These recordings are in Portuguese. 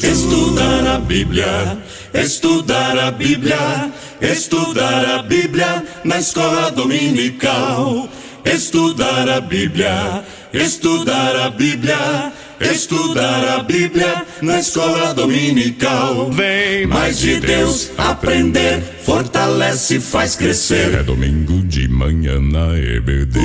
Estudar a Bíblia, estudar a Bíblia, estudar a Bíblia na escola dominical. Estudar a Bíblia, estudar a Bíblia, estudar a Bíblia na escola dominical. Vem mais de Deus aprender, fortalece e faz crescer. É domingo de manhã na EBD.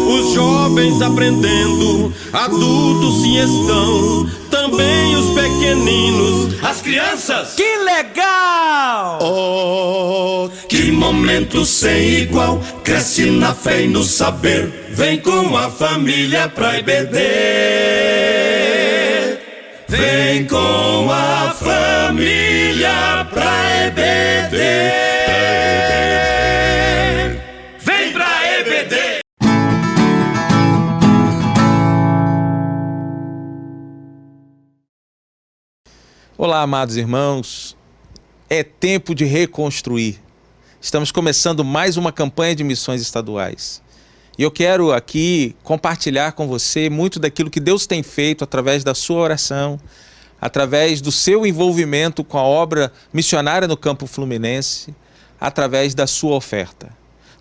Os jovens aprendendo, adultos sim estão, também os pequeninos, as crianças. Que legal! Oh, que momento sem igual, cresce na fé e no saber, vem com a família pra EBD. Vem com a família pra EBD. Vem pra EBD. Olá, amados irmãos. É tempo de reconstruir. Estamos começando mais uma campanha de missões estaduais. E eu quero aqui compartilhar com você muito daquilo que Deus tem feito através da sua oração, através do seu envolvimento com a obra missionária no campo fluminense, através da sua oferta.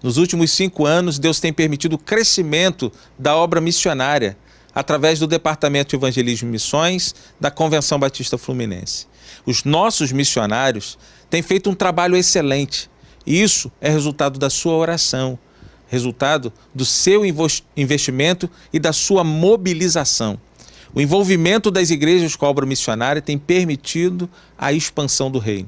Nos últimos 5 anos, Deus tem permitido o crescimento da obra missionária através do Departamento de Evangelismo e Missões da Convenção Batista Fluminense. Os nossos missionários têm feito um trabalho excelente. E isso é resultado da sua oração, resultado do seu investimento e da sua mobilização. O envolvimento das igrejas com a obra missionária tem permitido a expansão do reino.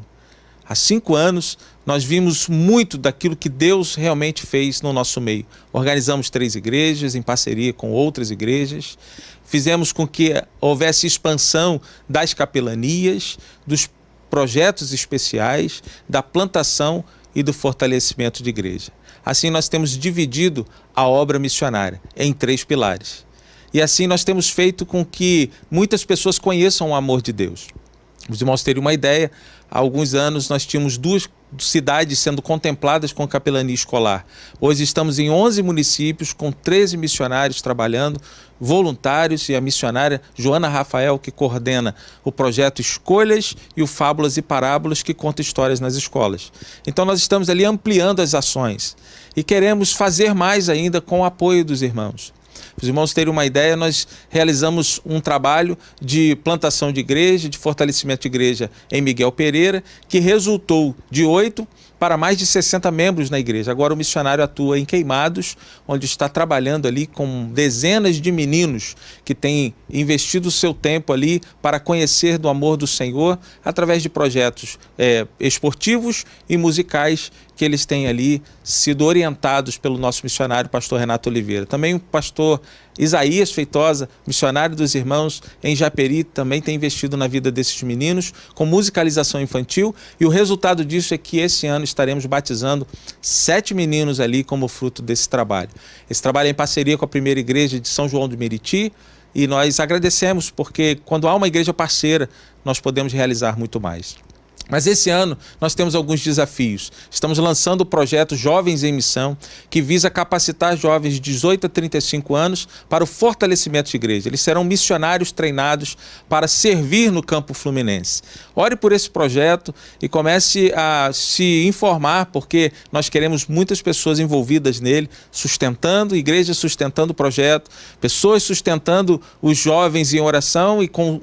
Há 5 anos, nós vimos muito daquilo que Deus realmente fez no nosso meio. Organizamos 3 igrejas em parceria com outras igrejas, fizemos com que houvesse expansão das capelanias, dos projetos especiais, da plantação e do fortalecimento de igreja. Assim, nós temos dividido a obra missionária em 3 pilares. E assim nós temos feito com que muitas pessoas conheçam o amor de Deus. Os irmãos terem uma ideia, há alguns anos nós tínhamos 2 cidades sendo contempladas com capelania escolar. Hoje estamos em 11 municípios com 13 missionários trabalhando, voluntários, e a missionária Joana Rafael, que coordena o projeto Escolhas, e o Fábulas e Parábolas, que conta histórias nas escolas. Então nós estamos ali ampliando as ações e queremos fazer mais ainda com o apoio dos irmãos. Para os irmãos terem uma ideia, nós realizamos um trabalho de plantação de igreja, de fortalecimento de igreja em Miguel Pereira, que resultou de 8 para mais de 60 membros na igreja. Agora o missionário atua em Queimados, onde está trabalhando ali com dezenas de meninos que têm investido o seu tempo ali para conhecer do amor do Senhor através de projetos esportivos e musicais que eles têm ali sido orientados pelo nosso missionário, pastor Renato Oliveira. Também o pastor Isaías Feitosa, missionário dos irmãos em Japeri, também tem investido na vida desses meninos com musicalização infantil, e o resultado disso é que esse ano estaremos batizando 7 meninos ali como fruto desse trabalho. Esse trabalho é em parceria com a primeira igreja de São João do Meriti, e nós agradecemos porque quando há uma igreja parceira, nós podemos realizar muito mais. Mas esse ano nós temos alguns desafios. Estamos lançando o projeto Jovens em Missão, que visa capacitar jovens de 18 a 35 anos para o fortalecimento de igreja. Eles serão missionários treinados para servir no campo fluminense. Ore por esse projeto e comece a se informar, porque nós queremos muitas pessoas envolvidas nele, sustentando, igrejas sustentando o projeto, pessoas sustentando os jovens em oração e com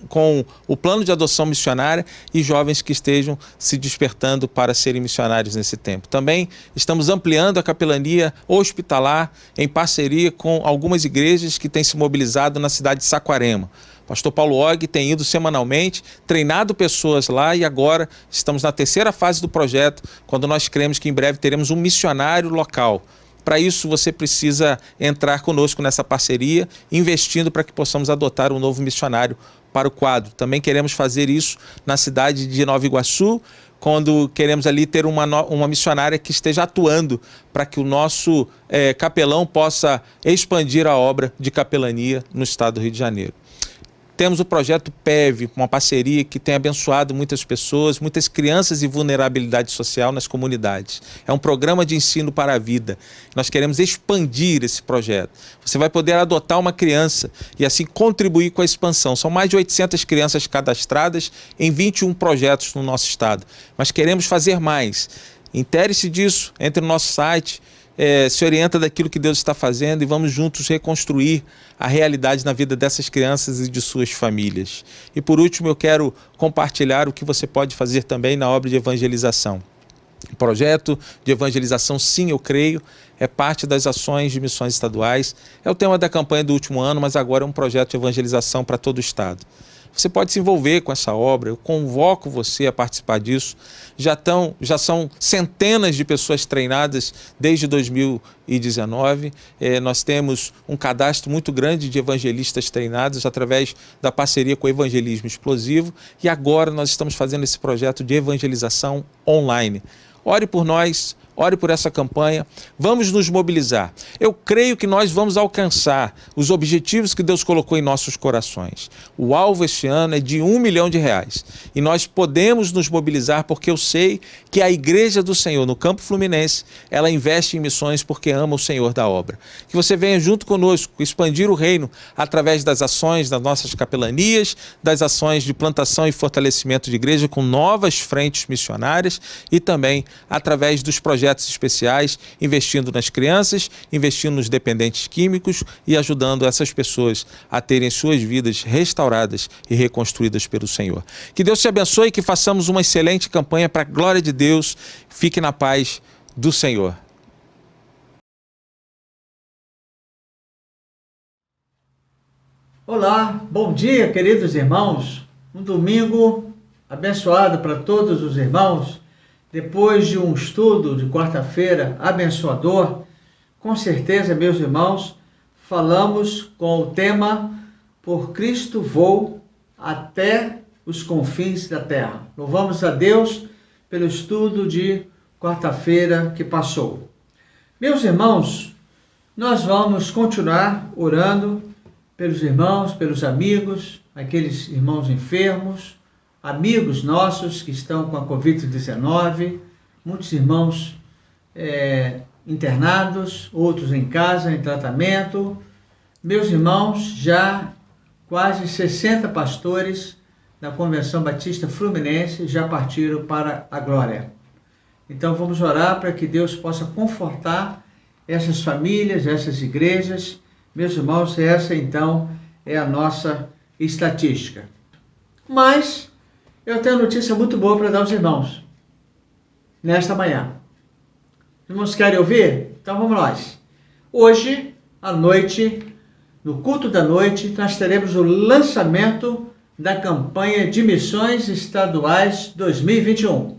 o plano de adoção missionária, e jovens que estejam se despertando para serem missionários nesse tempo. Também estamos ampliando a capelania hospitalar em parceria com algumas igrejas que têm se mobilizado na cidade de Saquarema. O pastor Paulo Og tem ido semanalmente, treinado pessoas lá, e agora estamos na 3ª fase do projeto, quando nós cremos que em breve teremos um missionário local. Para isso, você precisa entrar conosco nessa parceria, investindo para que possamos adotar um novo missionário para o quadro. Também queremos fazer isso na cidade de Nova Iguaçu, quando queremos ali ter uma missionária que esteja atuando para que o nosso capelão possa expandir a obra de capelania no estado do Rio de Janeiro. Temos o projeto PEV, uma parceria que tem abençoado muitas pessoas, muitas crianças em vulnerabilidade social nas comunidades. É um programa de ensino para a vida. Nós queremos expandir esse projeto. Você vai poder adotar uma criança e assim contribuir com a expansão. São mais de 800 crianças cadastradas em 21 projetos no nosso estado. Mas queremos fazer mais. Intere-se disso, entre no nosso site, se orienta daquilo que Deus está fazendo e vamos juntos reconstruir a realidade na vida dessas crianças e de suas famílias. E por último, eu quero compartilhar o que você pode fazer também na obra de evangelização. O projeto de evangelização, sim, eu creio, é parte das ações de missões estaduais. É o tema da campanha do último ano, mas agora é um projeto de evangelização para todo o estado. Você pode se envolver com essa obra, eu convoco você a participar disso. Já são centenas de pessoas treinadas desde 2019. Nós temos um cadastro muito grande de evangelistas treinados através da parceria com o Evangelismo Explosivo. E agora nós estamos fazendo esse projeto de evangelização online. Ore por nós. Ore por essa campanha, vamos nos mobilizar. Eu creio que nós vamos alcançar os objetivos que Deus colocou em nossos corações. O alvo este ano é de R$1 milhão e nós podemos nos mobilizar porque eu sei que a Igreja do Senhor no Campo Fluminense, ela investe em missões porque ama o Senhor da obra. Que você venha junto conosco expandir o reino através das ações das nossas capelanias, das ações de plantação e fortalecimento de igreja com novas frentes missionárias e também através dos projetos especiais, investindo nas crianças, investindo nos dependentes químicos e ajudando essas pessoas a terem suas vidas restauradas e reconstruídas pelo Senhor. Que Deus te abençoe e que façamos uma excelente campanha para a glória de Deus. Fique na paz do Senhor. Olá, bom dia, queridos irmãos. Um domingo abençoado para todos os irmãos. Depois de um estudo de quarta-feira abençoador, com certeza, meus irmãos, falamos com o tema Por Cristo vou até os confins da terra. Louvamos a Deus pelo estudo de quarta-feira que passou. Meus irmãos, nós vamos continuar orando pelos irmãos, pelos amigos, aqueles irmãos enfermos, amigos nossos que estão com a Covid-19, muitos irmãos internados, outros em casa, em tratamento. Meus irmãos, já quase 60 pastores da Convenção Batista Fluminense já partiram para a glória. Então vamos orar para que Deus possa confortar essas famílias, essas igrejas. Meus irmãos, essa então é a nossa estatística. Mas eu tenho uma notícia muito boa para dar aos irmãos nesta manhã. Os irmãos querem ouvir? Então vamos nós. Hoje, à noite, no culto da noite, nós teremos o lançamento da campanha de missões estaduais 2021.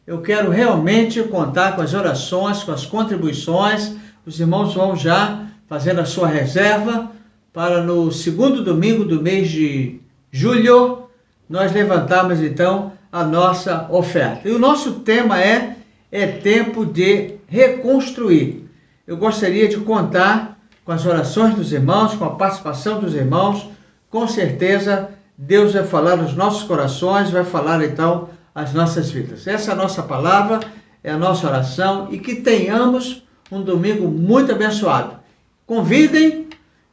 Eu quero realmente contar com as orações, com as contribuições. Os irmãos vão já fazendo a sua reserva para no segundo domingo do mês de julho, nós levantamos então a nossa oferta. E o nosso tema é tempo de reconstruir. Eu gostaria de contar com as orações dos irmãos, com a participação dos irmãos. Com certeza Deus vai falar nos nossos corações, vai falar então as nossas vidas. Essa é a nossa palavra, é a nossa oração e que tenhamos um domingo muito abençoado. Convidem,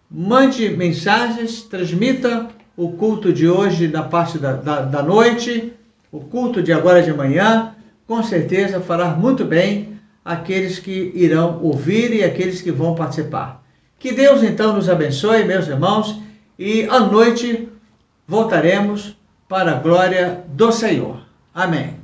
mande mensagens, transmita o culto de hoje na parte da noite, o culto de agora de manhã, com certeza fará muito bem aqueles que irão ouvir e aqueles que vão participar. Que Deus então nos abençoe, meus irmãos, e à noite voltaremos para a glória do Senhor. Amém.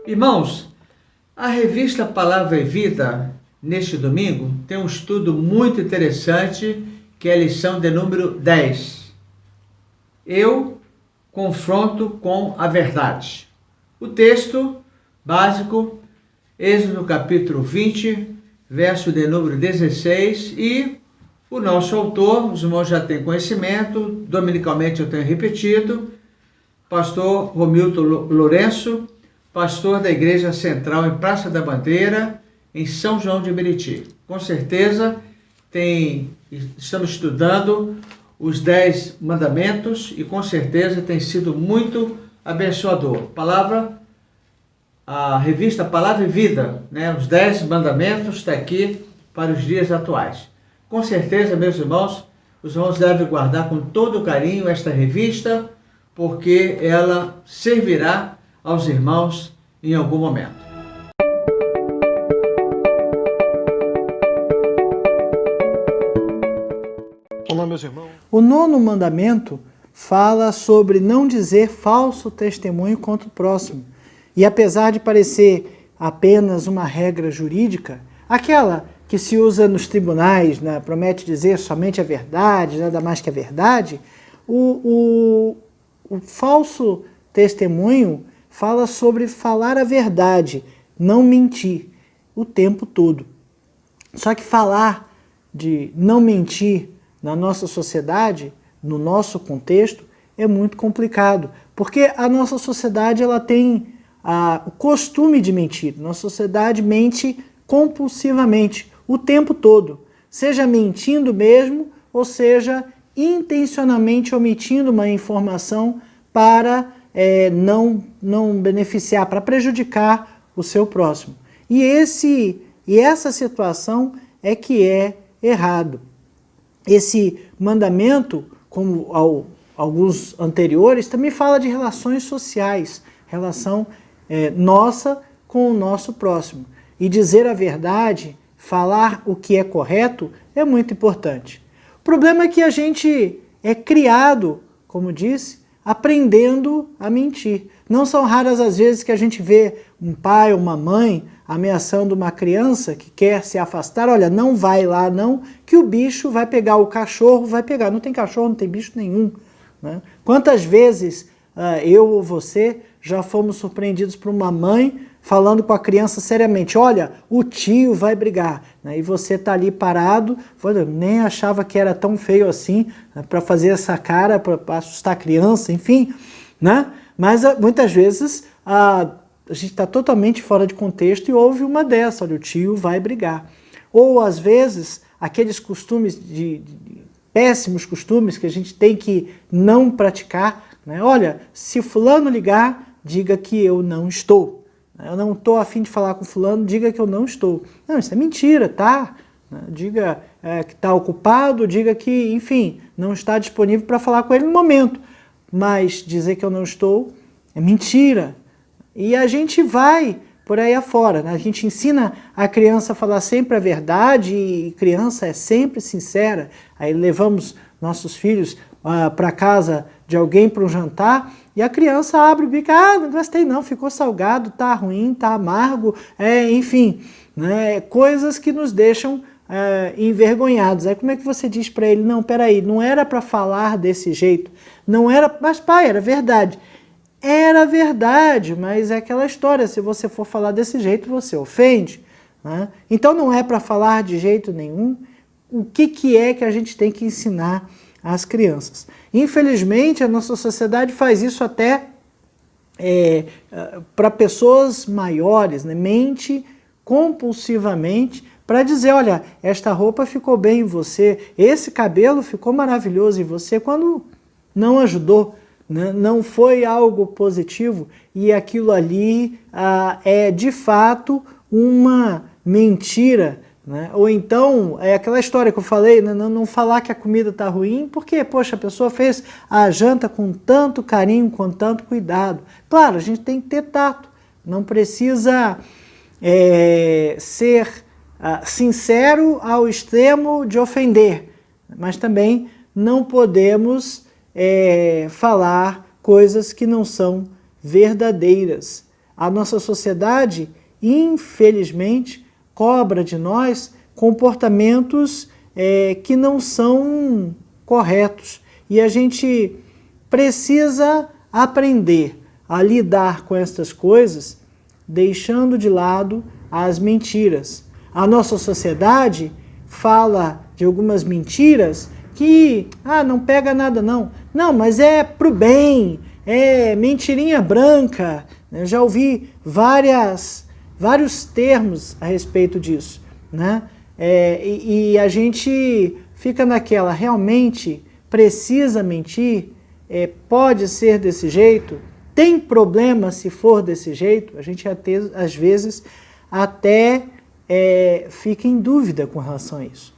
Irmãos, a revista Palavra e Vida, neste domingo, tem um estudo muito interessante, que é a lição de número 10. Eu confronto com a verdade. O texto básico, Êxodo capítulo 20, verso de número 16, e o nosso autor, os irmãos já têm conhecimento, dominicalmente eu tenho repetido, pastor Romilton Lourenço, pastor da Igreja Central em Praça da Bandeira, em São João de Meriti. Com certeza, estamos estudando os 10 mandamentos e com certeza tem sido muito abençoador. A revista Palavra e Vida, os 10 mandamentos, está aqui para os dias atuais. Com certeza, meus irmãos, os irmãos devem guardar com todo carinho esta revista, porque ela servirá aos irmãos em algum momento. Olá, meus irmãos. O 9º mandamento fala sobre não dizer falso testemunho contra o próximo. E apesar de parecer apenas uma regra jurídica, aquela que se usa nos tribunais, promete dizer somente a verdade, nada mais que a verdade, o falso testemunho fala sobre falar a verdade, não mentir o tempo todo. Só que falar de não mentir na nossa sociedade, no nosso contexto, é muito complicado, porque a nossa sociedade ela tem o costume de mentir. Nossa sociedade mente compulsivamente, o tempo todo, seja mentindo mesmo, ou seja, intencionalmente omitindo uma informação para não beneficiar, para prejudicar o seu próximo. E essa situação é que é errado. Esse mandamento, como alguns anteriores, também fala de relações sociais, relação nossa com o nosso próximo. E dizer a verdade, falar o que é correto, é muito importante. O problema é que a gente é criado, como disse, aprendendo a mentir. Não são raras as vezes que a gente vê um pai ou uma mãe ameaçando uma criança que quer se afastar. Olha, não vai lá não, que o bicho vai pegar, o cachorro vai pegar. Não tem cachorro, não tem bicho nenhum. Né? Quantas vezes eu ou você já fomos surpreendidos por uma mãe falando com a criança seriamente, olha, o tio vai brigar, né? E você está ali parado, nem achava que era tão feio assim, para fazer essa cara, para assustar a criança, enfim, né? Mas muitas vezes a gente está totalmente fora de contexto e ouve uma dessa, olha, o tio vai brigar. Ou às vezes aqueles costumes péssimos costumes que a gente tem que não praticar, né? Olha, se fulano ligar, diga que eu não estou. Eu não estou a fim de falar com fulano, diga que eu não estou. Não, isso é mentira, tá? Diga que está ocupado, diga que, enfim, não está disponível para falar com ele no momento. Mas dizer que eu não estou é mentira. E a gente vai por aí afora, né? A gente ensina a criança a falar sempre a verdade e criança é sempre sincera. Aí levamos nossos filhos para casa de alguém para um jantar e a criança abre o bico, não gostei não, ficou salgado, tá ruim, tá amargo, enfim, né, coisas que nos deixam envergonhados. Aí como é que você diz para ele, não, peraí, não era para falar desse jeito, não era, mas pai, era verdade. Era verdade, mas é aquela história, se você for falar desse jeito, você ofende. Né? Então não é para falar de jeito nenhum. O que é que a gente tem que ensinar às crianças? Infelizmente, a nossa sociedade faz isso até para pessoas maiores, né? Mente compulsivamente para dizer, olha, esta roupa ficou bem em você, esse cabelo ficou maravilhoso em você, quando não ajudou, né? Não foi algo positivo e aquilo ali é de fato uma mentira. Né? Ou então, é aquela história que eu falei, né? Não falar que a comida está ruim, porque, poxa, a pessoa fez a janta com tanto carinho, com tanto cuidado. Claro, a gente tem que ter tato, não precisa ser sincero ao extremo de ofender, mas também não podemos falar coisas que não são verdadeiras. a nossa sociedade, infelizmente, cobra de nós comportamentos que não são corretos. E a gente precisa aprender a lidar com estas coisas, deixando de lado as mentiras. A nossa sociedade fala de algumas mentiras que, não pega nada não. Não, mas é pro bem, é mentirinha branca. Eu já ouvi vários termos a respeito disso, né? E a gente fica naquela, realmente precisa mentir? Pode ser desse jeito? Tem problema se for desse jeito? A gente às vezes até fica em dúvida com relação a isso.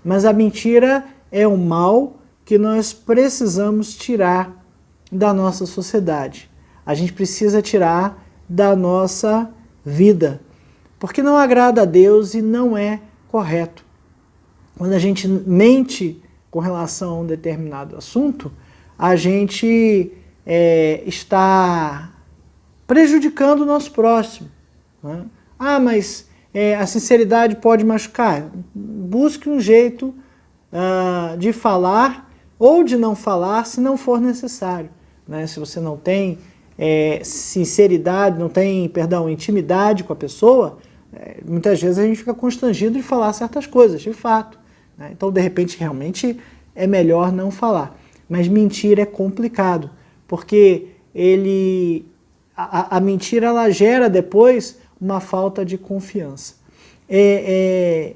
Mas a mentira é um mal que nós precisamos tirar da nossa sociedade. A gente precisa tirar da nossa vida, porque não agrada a Deus e não é correto. Quando a gente mente com relação a um determinado assunto, a gente está prejudicando o nosso próximo, né? Mas a sinceridade pode machucar. Busque um jeito de falar ou de não falar se não for necessário, né? Se você não tem sinceridade, não tem, intimidade com a pessoa, muitas vezes a gente fica constrangido de falar certas coisas, de fato, né? Então, de repente, realmente é melhor não falar. Mas mentir é complicado, porque a mentira ela gera depois uma falta de confiança.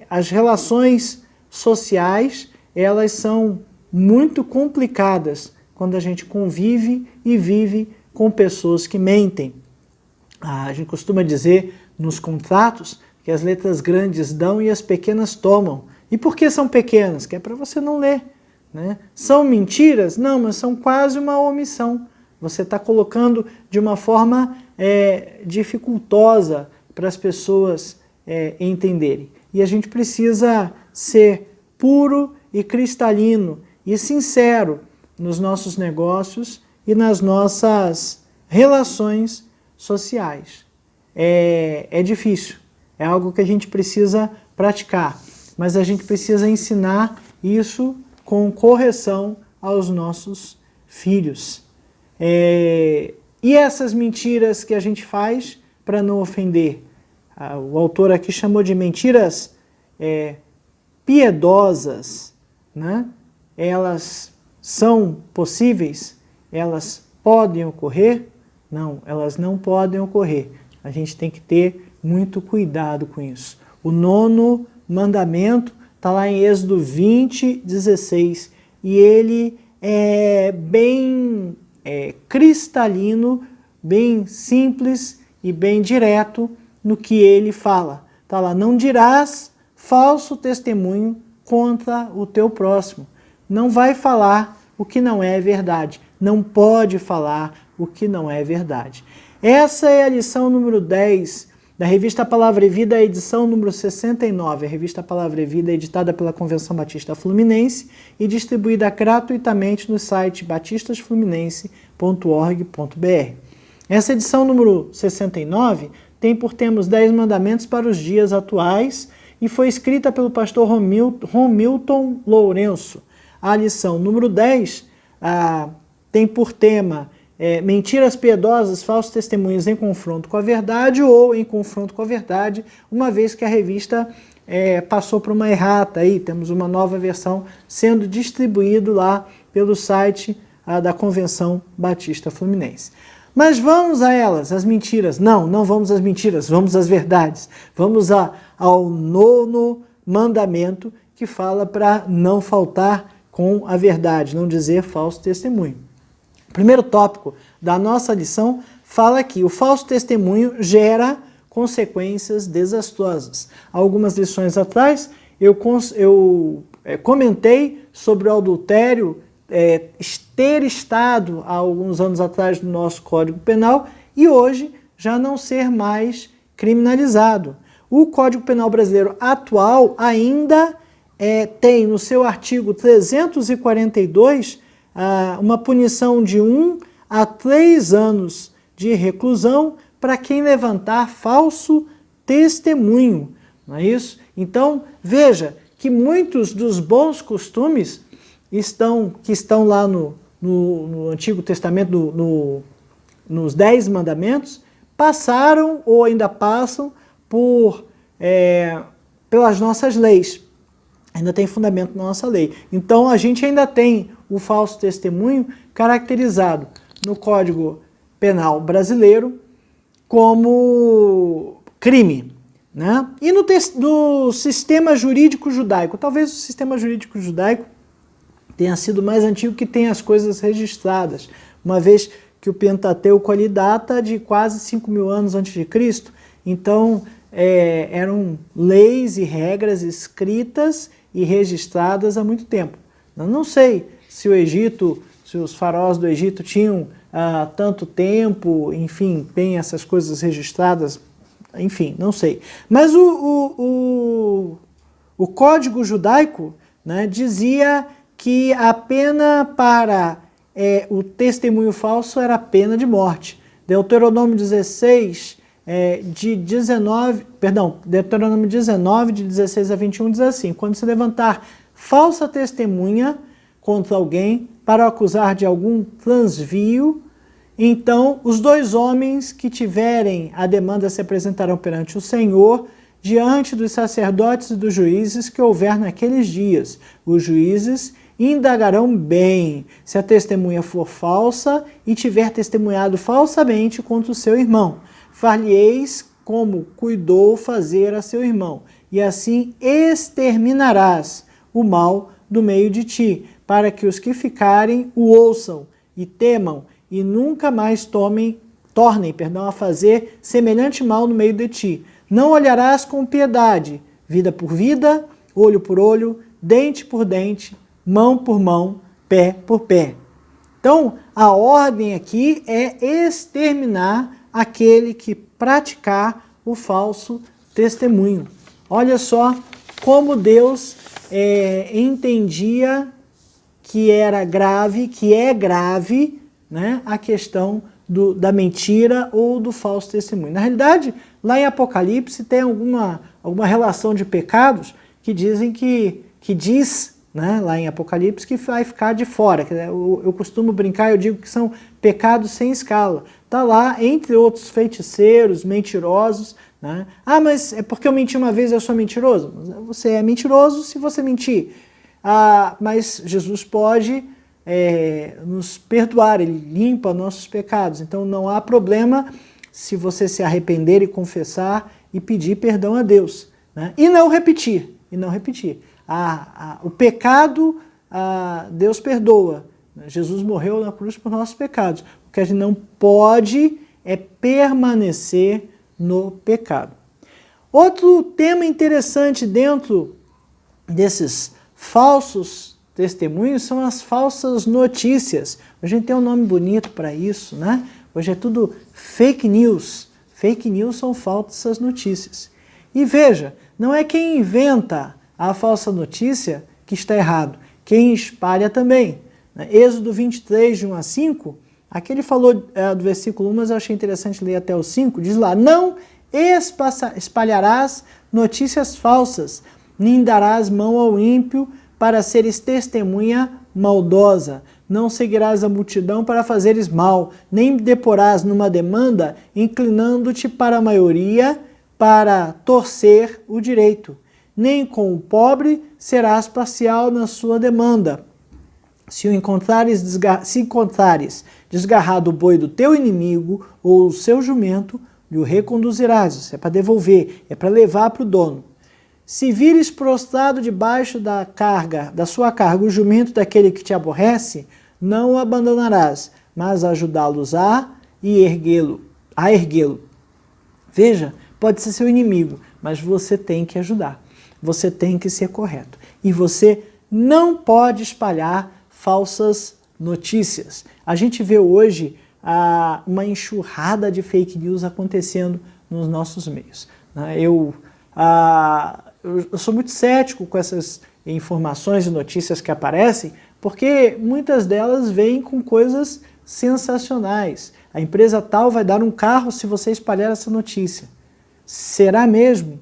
As relações sociais, elas são muito complicadas quando a gente convive e vive com pessoas que mentem. A gente costuma dizer nos contratos que as letras grandes dão e as pequenas tomam. E por que são pequenas? Que é para você não ler, né? São mentiras? Não, mas são quase uma omissão. Você está colocando de uma forma dificultosa para as pessoas entenderem. E a gente precisa ser puro e cristalino e sincero nos nossos negócios e nas nossas relações sociais. É difícil, é algo que a gente precisa praticar, mas a gente precisa ensinar isso com correção aos nossos filhos. E essas mentiras que a gente faz para não ofender? O autor aqui chamou de mentiras piedosas, né? Elas são possíveis? Elas podem ocorrer? Não, elas não podem ocorrer. A gente tem que ter muito cuidado com isso. O 9º mandamento está lá em Êxodo 20:16 e ele é bem cristalino, bem simples e bem direto no que ele fala. Está lá, não dirás falso testemunho contra o teu próximo. Não vai falar o que não é verdade. Não pode falar o que não é verdade. Essa é a lição número 10 da Revista Palavra e Vida, edição número 69. A Revista Palavra e Vida é editada pela Convenção Batista Fluminense e distribuída gratuitamente no site batistasfluminense.org.br. Essa edição número 69 tem por tema os 10 mandamentos para os dias atuais e foi escrita pelo pastor Romilton Lourenço. A lição número 10 tem por tema mentiras piedosas, falsos testemunhos em confronto com a verdade ou em confronto com a verdade, uma vez que a revista passou por uma errata. Aí temos uma nova versão sendo distribuído lá pelo site da Convenção Batista Fluminense. Mas vamos a elas, as mentiras. Não vamos às mentiras, vamos às verdades. Vamos ao 9º mandamento que fala para não faltar com a verdade, não dizer falso testemunho. O primeiro tópico da nossa lição fala que o falso testemunho gera consequências desastrosas. Algumas lições atrás eu comentei sobre o adultério ter estado há alguns anos atrás no nosso Código Penal e hoje já não ser mais criminalizado. O Código Penal brasileiro atual ainda tem no seu artigo 342 uma punição de 1 a 3 anos de reclusão para quem levantar falso testemunho, não é isso? Então, veja que muitos dos bons costumes que estão lá no Antigo Testamento, nos 10 mandamentos, passaram ou ainda passam pelas nossas leis. Ainda tem fundamento na nossa lei. Então, a gente ainda tem o falso testemunho caracterizado no Código Penal brasileiro como crime, né? E no sistema jurídico judaico. Talvez o sistema jurídico judaico tenha sido mais antigo que tem as coisas registradas, uma vez que o Pentateuco ali data de quase 5.000 anos antes de Cristo. Então, eram leis e regras escritas e registradas há muito tempo. Eu não sei se se os faraós do Egito tinham tanto tempo, enfim, tem essas coisas registradas, enfim, não sei. Mas o Código Judaico, né, dizia que a pena para o testemunho falso era a pena de morte. Deuteronômio 19, de 16 a 21, diz assim: quando se levantar falsa testemunha contra alguém para acusar de algum transvio, então os 2 homens que tiverem a demanda se apresentarão perante o Senhor, diante dos sacerdotes e dos juízes que houver naqueles dias. Os juízes indagarão bem se a testemunha for falsa e tiver testemunhado falsamente contra o seu irmão. Far-lhe-eis como cuidou fazer a seu irmão, e assim exterminarás o mal do meio de ti, para que os que ficarem o ouçam e temam, e nunca mais tornem a fazer semelhante mal no meio de ti. Não olharás com piedade, vida por vida, olho por olho, dente por dente, mão por mão, pé por pé. Então, a ordem aqui é exterminar aquele que praticar o falso testemunho. Olha só como Deus entendia que era grave, que é grave, né, a questão da mentira ou do falso testemunho. Na realidade, lá em Apocalipse tem alguma relação de pecados que dizem diz, né, lá em Apocalipse, que vai ficar de fora. Eu costumo brincar, eu digo que são pecados sem escala. Está lá, entre outros feiticeiros, mentirosos, né? Ah, mas é porque eu menti uma vez, eu sou mentiroso? Você é mentiroso se você mentir. Mas Jesus pode nos perdoar, Ele limpa nossos pecados. Então não há problema se você se arrepender e confessar e pedir perdão a Deus, né? E não repetir. O pecado, Deus perdoa. Jesus morreu na cruz por nossos pecados. O que a gente não pode é permanecer no pecado. Outro tema interessante dentro desses falsos testemunhos são as falsas notícias. Hoje a gente tem um nome bonito para isso, né? Hoje é tudo fake news. Fake news são falsas notícias. E veja, não é quem inventa a falsa notícia que está errado, quem espalha também. Êxodo 23, de 1 a 5, aqui ele falou do versículo 1, mas eu achei interessante ler até o 5, diz lá: não espalharás notícias falsas, nem darás mão ao ímpio para seres testemunha maldosa. Não seguirás a multidão para fazeres mal, nem deporás numa demanda, inclinando-te para a maioria, para torcer o direito. Nem com o pobre serás parcial na sua demanda. Se encontrares desgarrado o boi do teu inimigo ou o seu jumento, lhe o reconduzirás. Isso é para devolver, é para levar para o dono. Se vires prostrado debaixo da sua carga, o jumento daquele que te aborrece, não o abandonarás, mas ajudá-los a erguê-lo. Veja, pode ser seu inimigo, mas você tem que ajudar. Você tem que ser correto. E você não pode espalhar falsas notícias. A gente vê hoje uma enxurrada de fake news acontecendo nos nossos meios. Eu sou muito cético com essas informações e notícias que aparecem, porque muitas delas vêm com coisas sensacionais. a empresa tal vai dar um carro se você espalhar essa notícia. Será mesmo?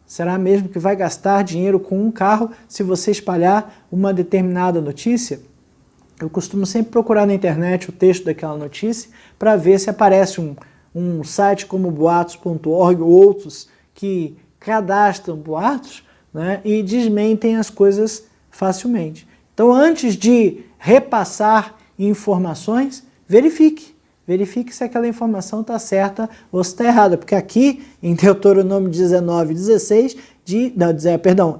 Será mesmo que vai gastar dinheiro com um carro se você espalhar uma determinada notícia? Eu costumo sempre procurar na internet o texto daquela notícia para ver se aparece um site como boatos.org ou outros que cadastram boatos, né, e desmentem as coisas facilmente. Então, antes de repassar informações, verifique se aquela informação está certa ou se está errada, porque aqui em Deuteronômio 19:16,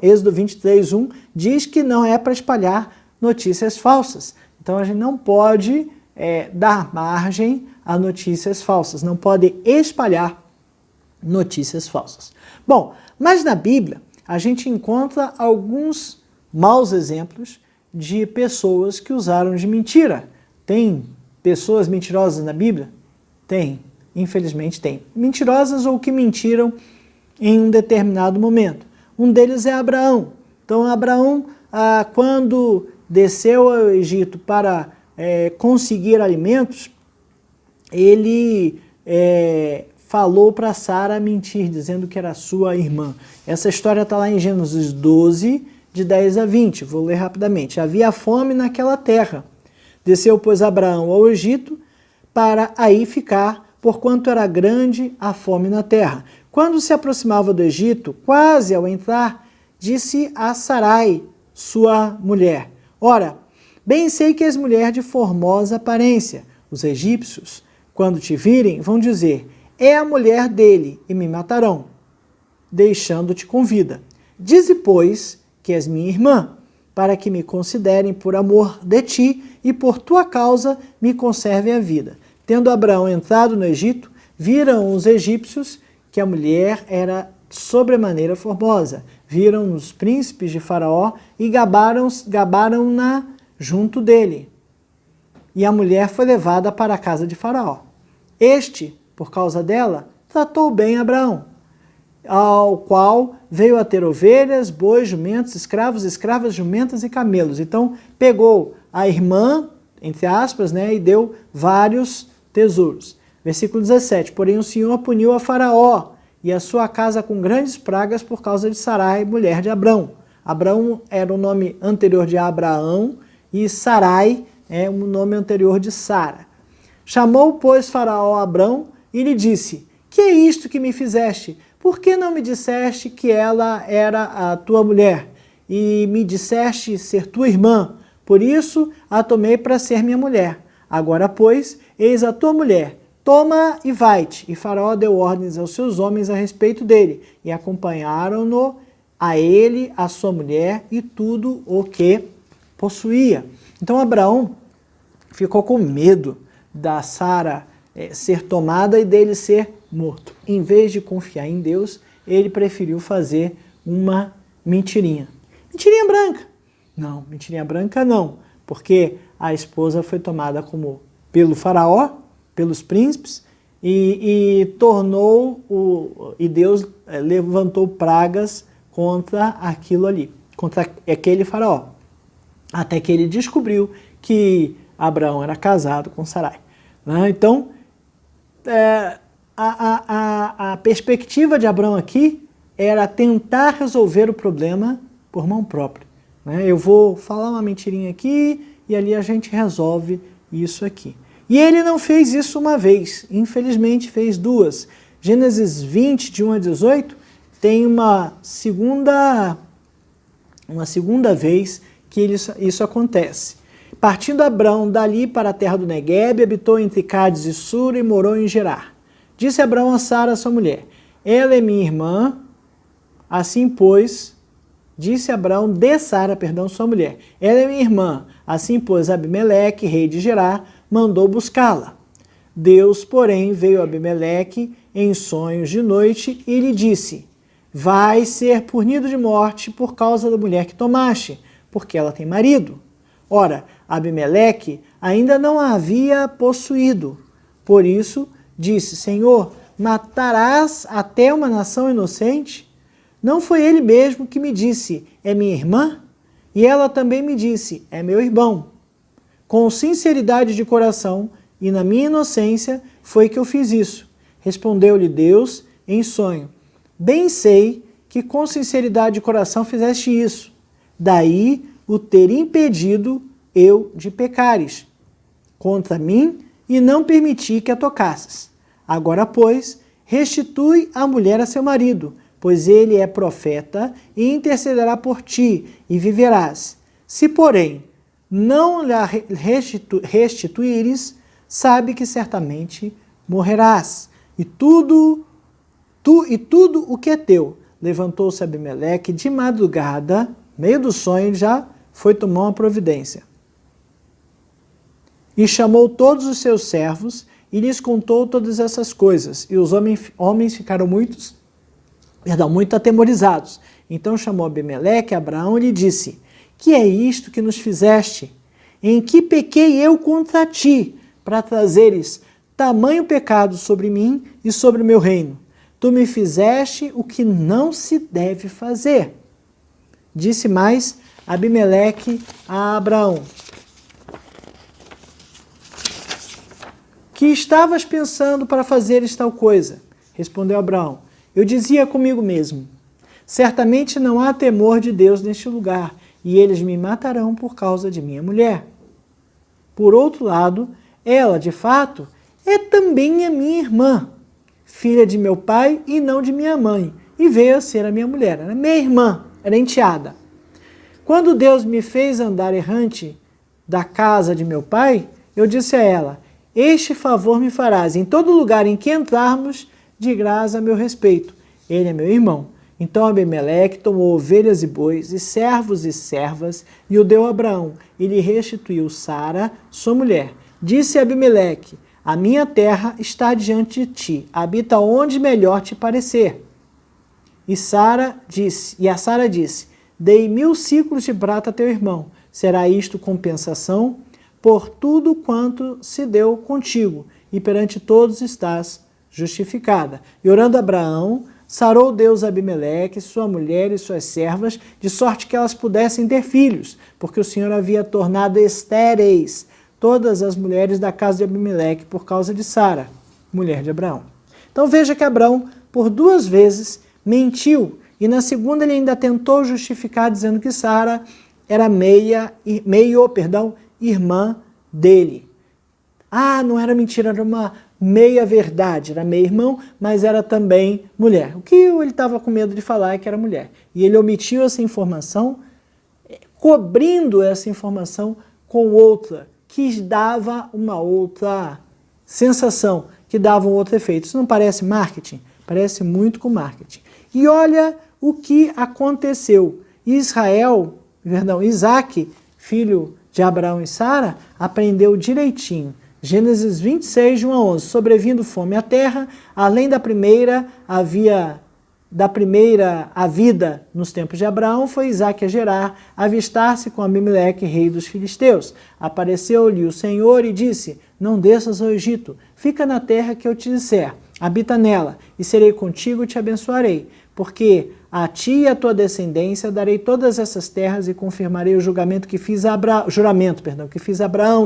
Êxodo 23:1, diz que não é para espalhar notícias falsas. Então a gente não pode dar margem a notícias falsas, não pode espalhar notícias falsas. Bom, mas na Bíblia a gente encontra alguns maus exemplos de pessoas que usaram de mentira. Tem pessoas mentirosas na Bíblia? Tem, infelizmente tem. Mentirosas ou que mentiram em um determinado momento. Um deles é Abraão. Então Abraão, quando desceu ao Egito para conseguir alimentos, ele falou para Sara mentir, dizendo que era sua irmã. Essa história está lá em Gênesis 12, de 10 a 20. Vou ler rapidamente. Havia fome naquela terra. Desceu, pois, Abraão ao Egito para aí ficar, porquanto era grande a fome na terra. Quando se aproximava do Egito, quase ao entrar, disse a Sarai, sua mulher: Ora, bem sei que és mulher de formosa aparência. Os egípcios, quando te virem, vão dizer: é a mulher dele, e me matarão, deixando-te com vida. Dize, pois, que és minha irmã, para que me considerem por amor de ti e por tua causa me conserve a vida. Tendo Abraão entrado no Egito, viram os egípcios que a mulher era sobremaneira formosa. Viram os príncipes de Faraó e gabaram-na junto dele. E a mulher foi levada para a casa de Faraó. Este, por causa dela, tratou bem Abraão, ao qual veio a ter ovelhas, bois, jumentos, escravos, escravas, jumentas e camelos. Então, pegou a irmã, entre aspas, e deu vários tesouros. Versículo 17. Porém, o Senhor puniu a Faraó e a sua casa com grandes pragas por causa de Sarai, mulher de Abrão. Abrão era o nome anterior de Abraão e Sarai é o nome anterior de Sara. Chamou, pois, Faraó a Abrão e lhe disse: que é isto que me fizeste? Por que não me disseste que ela era a tua mulher? E me disseste ser tua irmã? Por isso a tomei para ser minha mulher. Agora, pois, eis a tua mulher. Toma e vai-te. E Faraó deu ordens aos seus homens a respeito dele, e acompanharam-no a ele, a sua mulher e tudo o que possuía. Então Abraão ficou com medo da Sara ser tomada e dele ser morto. Em vez de confiar em Deus, ele preferiu fazer uma mentirinha. Mentirinha branca. Não, mentirinha branca não, porque a esposa foi tomada pelo faraó, pelos príncipes, e Deus levantou pragas contra aquilo ali, contra aquele faraó, até que ele descobriu que Abraão era casado com Sarai. Então, a perspectiva de Abraão aqui era tentar resolver o problema por mão própria. Eu vou falar uma mentirinha aqui e ali a gente resolve isso aqui. E ele não fez isso uma vez, infelizmente fez duas. Gênesis 20, de 1 a 18, tem uma segunda vez que isso acontece. Partindo Abrão dali para a terra do Neguebe, habitou entre Cádiz e Sura e morou em Gerar. Disse Abrão a Sara, sua mulher: ela é minha irmã. Assim, pois, disse Abrão de Sara, sua mulher: ela é minha irmã. Assim, pois, Abimeleque, rei de Gerar, mandou buscá-la. Deus, porém, veio a Abimeleque em sonhos de noite e lhe disse: vai ser punido de morte por causa da mulher que tomaste, porque ela tem marido. Ora, Abimeleque ainda não a havia possuído. Por isso, disse: Senhor, matarás até uma nação inocente? Não foi ele mesmo que me disse: é minha irmã? E ela também me disse: é meu irmão. Com sinceridade de coração, e na minha inocência foi que eu fiz isso. Respondeu-lhe Deus em sonho: bem sei que com sinceridade de coração fizeste isso. Daí o ter impedido eu de pecares contra mim e não permiti que a tocasses. Agora, pois, restitui a mulher a seu marido, pois ele é profeta e intercederá por ti e viverás. Se, porém, não lhe restituíres, sabe que certamente morrerás. E tudo o que é teu. Levantou-se Abimeleque de madrugada, meio do sonho, já foi tomar uma providência. E chamou todos os seus servos e lhes contou todas essas coisas. E os homens ficaram muito atemorizados. Então chamou Abimeleque a Abraão e lhe disse: que é isto que nos fizeste? Em que pequei eu contra ti, para trazeres tamanho pecado sobre mim e sobre o meu reino? Tu me fizeste o que não se deve fazer. Disse mais Abimeleque a Abraão: que estavas pensando para fazeres tal coisa? Respondeu Abraão: eu dizia comigo mesmo: certamente não há temor de Deus neste lugar, e eles me matarão por causa de minha mulher. Por outro lado, ela, de fato, é também a minha irmã, filha de meu pai e não de minha mãe, e veio a ser a minha mulher. Era minha irmã, era enteada. Quando Deus me fez andar errante da casa de meu pai, eu disse a ela: este favor me farás, em todo lugar em que entrarmos, de graça a meu respeito. Ele é meu irmão. Então Abimeleque tomou ovelhas e bois, e servos e servas, e o deu a Abraão, e lhe restituiu Sara, sua mulher. Disse Abimeleque: a minha terra está diante de ti, habita onde melhor te parecer. E a Sara disse: dei 1000 siclos de prata a teu irmão. Será isto compensação por tudo quanto se deu contigo, e perante todos estás justificada. E orando Abraão, sarou Deus Abimeleque, sua mulher e suas servas, de sorte que elas pudessem ter filhos, porque o Senhor havia tornado estéreis todas as mulheres da casa de Abimeleque por causa de Sara, mulher de Abraão. Então veja que Abraão, por 2 vezes, mentiu, e na segunda ele ainda tentou justificar, dizendo que Sara era irmã dele. Ah, não era mentira, era uma meia-verdade, era meio-irmão, mas era também mulher. O que ele estava com medo de falar é que era mulher. E ele omitiu essa informação, cobrindo essa informação com outra, que dava uma outra sensação, que dava um outro efeito. Isso não parece marketing? Parece muito com marketing. E olha o que aconteceu. Isaac, filho de Abraão e Sara, aprendeu direitinho. Gênesis 26, de 1 a 11. Sobrevindo fome à terra, além da primeira a vida nos tempos de Abraão, foi Isaac a Gerar, avistar-se com Abimeleque, rei dos filisteus. Apareceu-lhe o Senhor e disse: não desças ao Egito, fica na terra que eu te disser, habita nela, e serei contigo e te abençoarei, porque a ti e a tua descendência darei todas essas terras e confirmarei o juramento que fiz a Abraão,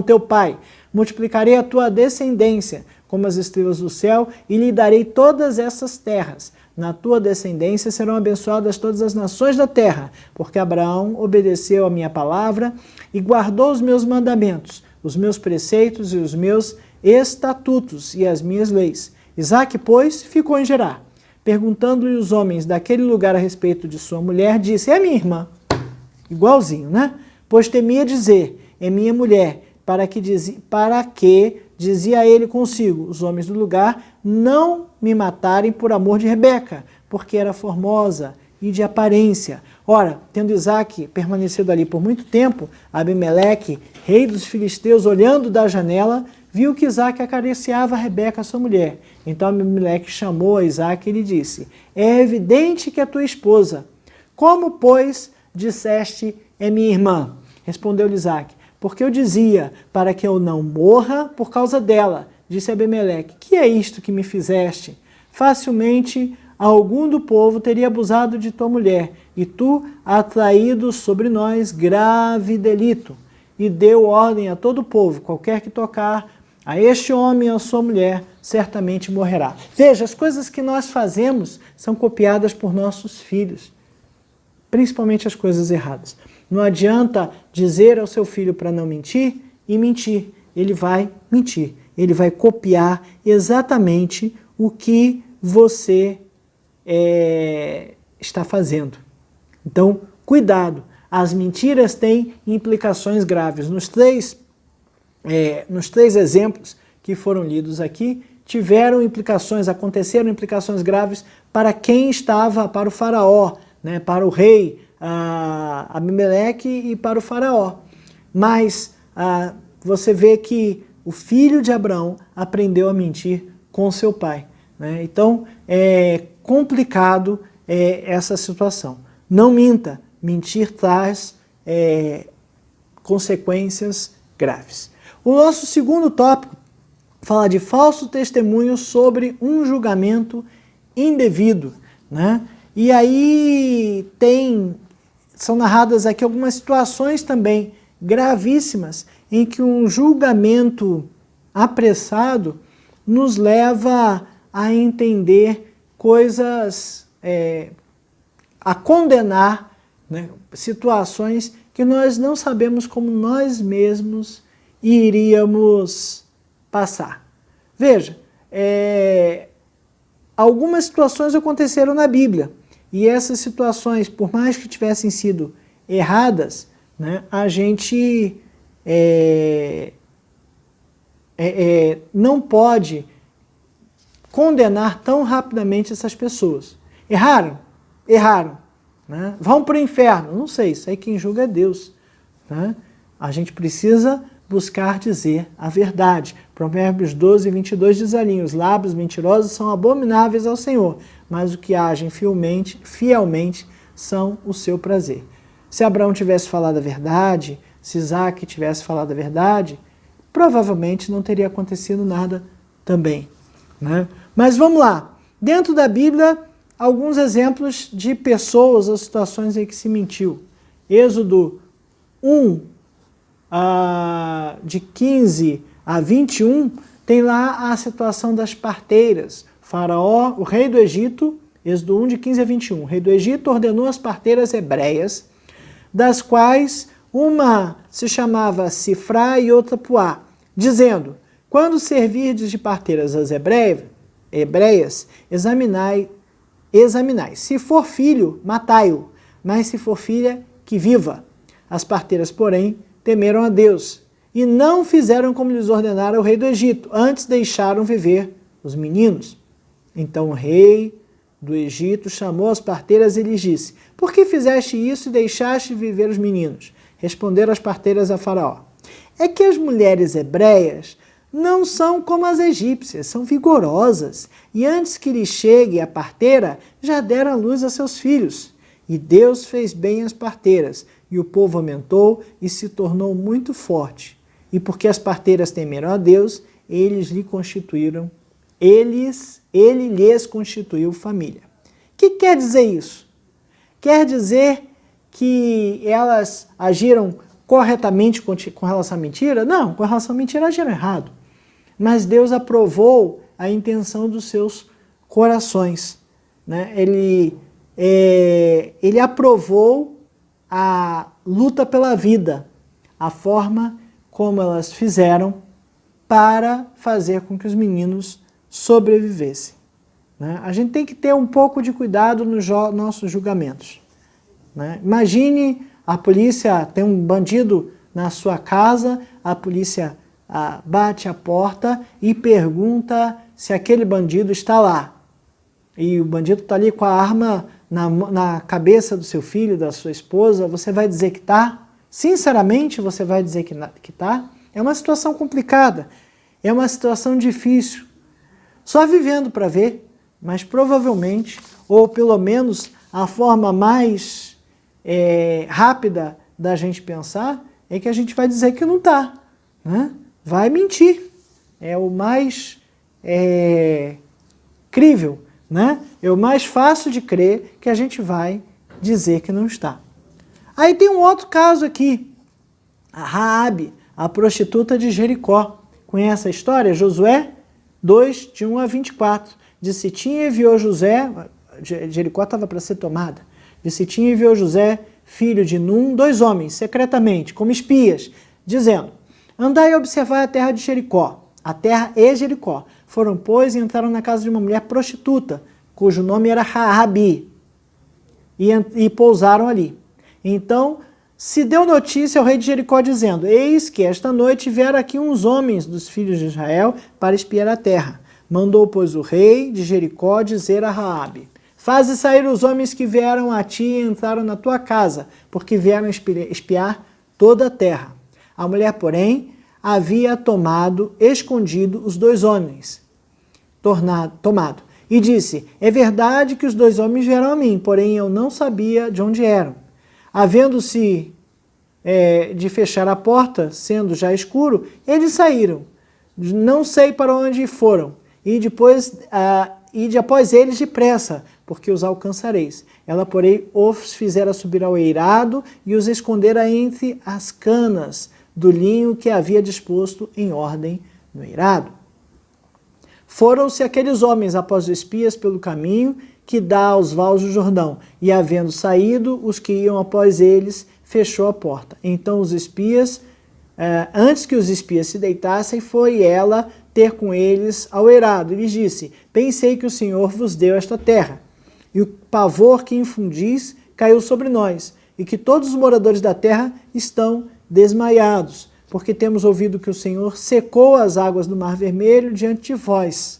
teu pai. Multiplicarei a tua descendência como as estrelas do céu e lhe darei todas essas terras. Na tua descendência serão abençoadas todas as nações da terra, porque Abraão obedeceu a minha palavra e guardou os meus mandamentos, os meus preceitos e os meus estatutos e as minhas leis. Isaque, pois, ficou em Gerar. Perguntando-lhe os homens daquele lugar a respeito de sua mulher, disse: é minha irmã. Igualzinho, né? Pois temia dizer: é minha mulher, para que dizia ele consigo, os homens do lugar não me matarem por amor de Rebeca, porque era formosa e de aparência. Ora, tendo Isaque permanecido ali por muito tempo, Abimeleque, rei dos filisteus, olhando da janela, viu que Isaque acariciava Rebeca, sua mulher. Então Abimeleque chamou a Isaque e lhe disse: é evidente que é tua esposa. Como, pois, disseste, é minha irmã? Respondeu-lhe Isaque: porque eu dizia, para que eu não morra por causa dela. Disse Abimeleque: que é isto que me fizeste? Facilmente algum do povo teria abusado de tua mulher, e tu atraído sobre nós grave delito. E deu ordem a todo o povo: qualquer que tocar a este homem e a sua mulher certamente morrerá. Veja, as coisas que nós fazemos são copiadas por nossos filhos, principalmente as coisas erradas. Não adianta dizer ao seu filho para não mentir e mentir. Ele vai mentir. Ele vai copiar exatamente o que você está fazendo. Então, cuidado. As mentiras têm implicações graves. Nos três exemplos que foram lidos aqui, aconteceram implicações graves para quem estava, para o faraó, né, para o rei Abimeleque e para o faraó. Mas você vê que o filho de Abraão aprendeu a mentir com seu pai, né? Então é complicado essa situação. Não minta, mentir traz consequências graves. O nosso segundo tópico fala de falso testemunho sobre um julgamento indevido, né? E aí são narradas aqui algumas situações também gravíssimas em que um julgamento apressado nos leva a entender coisas, a condenar, né, situações que nós não sabemos como nós mesmos iríamos passar. Veja, algumas situações aconteceram na Bíblia, e essas situações, por mais que tivessem sido erradas, né, a gente não pode condenar tão rapidamente essas pessoas. Erraram? Erraram. Né? Vão para o inferno? Não sei, isso aí quem julga é Deus. Né? A gente precisa buscar dizer a verdade. Provérbios 12, 22 diz ali: os lábios mentirosos são abomináveis ao Senhor, mas o que agem fielmente são o seu prazer. Se Abraão tivesse falado a verdade, se Isaac tivesse falado a verdade, provavelmente não teria acontecido nada também. Né? Mas vamos lá. Dentro da Bíblia, alguns exemplos de pessoas ou situações em que se mentiu. Êxodo 1, de 15 a 21, tem lá a situação das parteiras. Faraó, o rei do Egito, Êxodo 1, de 15 a 21, o rei do Egito ordenou as parteiras hebreias, das quais uma se chamava Sifrá e outra Puá, dizendo: quando servirdes de parteiras as hebreias, examinai. Se for filho, matai-o, mas se for filha, que viva. As parteiras, porém, temeram a Deus, e não fizeram como lhes ordenara o rei do Egito, antes deixaram viver os meninos. Então o rei do Egito chamou as parteiras e lhes disse: por que fizeste isso e deixaste viver os meninos? Responderam as parteiras a Faraó: é que as mulheres hebreias não são como as egípcias, são vigorosas, e antes que lhes chegue a parteira, já deram à luz a seus filhos. E Deus fez bem as parteiras, e o povo aumentou e se tornou muito forte. E porque as parteiras temeram a Deus, ele lhes constituiu família. O que quer dizer isso? Quer dizer que elas agiram corretamente com relação à mentira? Não, com relação à mentira agiram errado. Mas Deus aprovou a intenção dos seus corações. Né? Ele aprovou a luta pela vida, a forma como elas fizeram para fazer com que os meninos sobrevivessem. Né? A gente tem que ter um pouco de cuidado nos nossos julgamentos. Né? Imagine a polícia tem um bandido na sua casa, a polícia bate a porta e pergunta se aquele bandido está lá. E o bandido está ali com a arma na cabeça do seu filho, da sua esposa. Você vai dizer que está? Sinceramente, você vai dizer que está? É uma situação complicada, é uma situação difícil. Só vivendo para ver, mas provavelmente, ou pelo menos a forma mais rápida da gente pensar, é que a gente vai dizer que não está, né? Vai mentir. É o mais crível, né? É o mais fácil de crer que a gente vai dizer que não está. Aí tem um outro caso aqui, a Raabe, a prostituta de Jericó. Conhece a história? Josué 2, de 1 a 24. De Sitim enviou José, Jericó estava para ser tomada. De Sitim enviou José, filho de Num, 2 homens, secretamente, como espias, dizendo: andai e observai a terra de Jericó, a terra e Jericó. Foram, pois, e entraram na casa de uma mulher prostituta, cujo nome era Raabe, e pousaram ali. Então se deu notícia ao rei de Jericó, dizendo: eis que esta noite vieram aqui uns homens dos filhos de Israel para espiar a terra. Mandou, pois, o rei de Jericó dizer a Raabe: faze sair os homens que vieram a ti e entraram na tua casa, porque vieram espiar toda a terra. A mulher, porém, havia escondido os 2 homens, tomado. E disse: é verdade que os 2 homens vieram a mim, porém eu não sabia de onde eram. Havendo-se de fechar a porta, sendo já escuro, eles saíram. Não sei para onde foram. Ide após eles depressa, porque os alcançareis. Ela, porém, os fizera subir ao eirado e os escondera entre as canas do linho que havia disposto em ordem no eirado. Foram-se aqueles homens após os espias pelo caminho que dá aos vales do Jordão, e havendo saído os que iam após eles, fechou a porta. Então os espias, antes que os espias se deitassem, foi ela ter com eles ao eirado, e lhes disse: pensei que o Senhor vos deu esta terra, e o pavor que infundis caiu sobre nós, e que todos os moradores da terra estão desmaiados, porque temos ouvido que o Senhor secou as águas do Mar Vermelho diante de vós,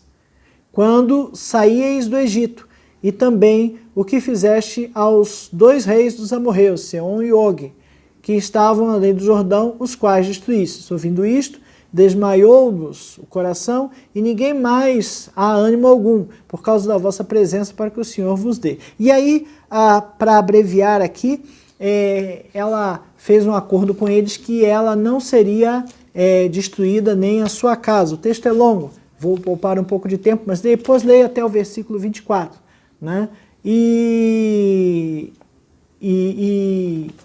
quando saíeis do Egito, e também o que fizeste aos 2 reis dos amorreus, Seom e Og, que estavam além do Jordão, os quais destruístes. Ouvindo isto, desmaiou-nos o coração, e ninguém mais há ânimo algum, por causa da vossa presença, para que o Senhor vos dê. E aí, para abreviar aqui, ela fez um acordo com eles que ela não seria destruída nem a sua casa. O texto é longo, vou poupar um pouco de tempo, mas depois leia até o versículo 24. Né?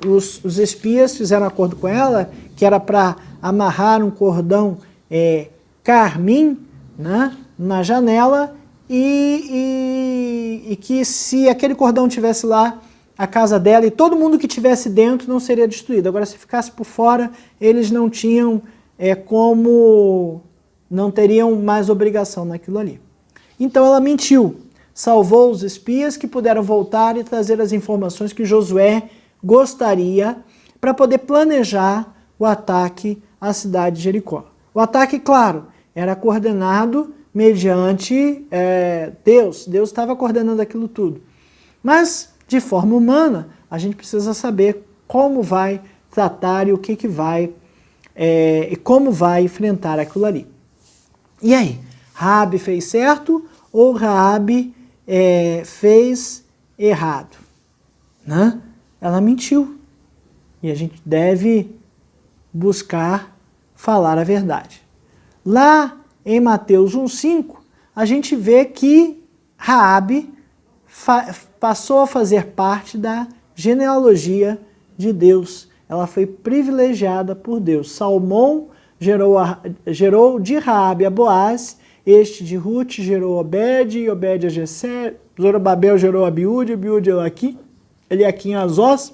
Os espias fizeram um acordo com ela, que era para amarrar um cordão carmim, né, na janela, e que se aquele cordão tivesse lá, a casa dela, e todo mundo que tivesse dentro não seria destruído. Agora, se ficasse por fora, eles não tinham não teriam mais obrigação naquilo ali. Então ela mentiu, salvou os espias, que puderam voltar e trazer as informações que Josué gostaria para poder planejar o ataque à cidade de Jericó. O ataque, claro, era coordenado mediante Deus. Deus estava coordenando aquilo tudo. Mas, de forma humana, a gente precisa saber como vai tratar e o que vai e como vai enfrentar aquilo ali. E aí, Raabe fez certo ou Raabe fez errado? Né? Ela mentiu. E a gente deve buscar falar a verdade. Lá em Mateus 1,5, a gente vê que Raabe passou a fazer parte da genealogia de Deus. Ela foi privilegiada por Deus. Salmão gerou de Raabe a Boaz, este de Ruth gerou Obed, e Obed a Jessé, Zorobabel gerou Abiúde, Abiúde Eliaquim a Azós.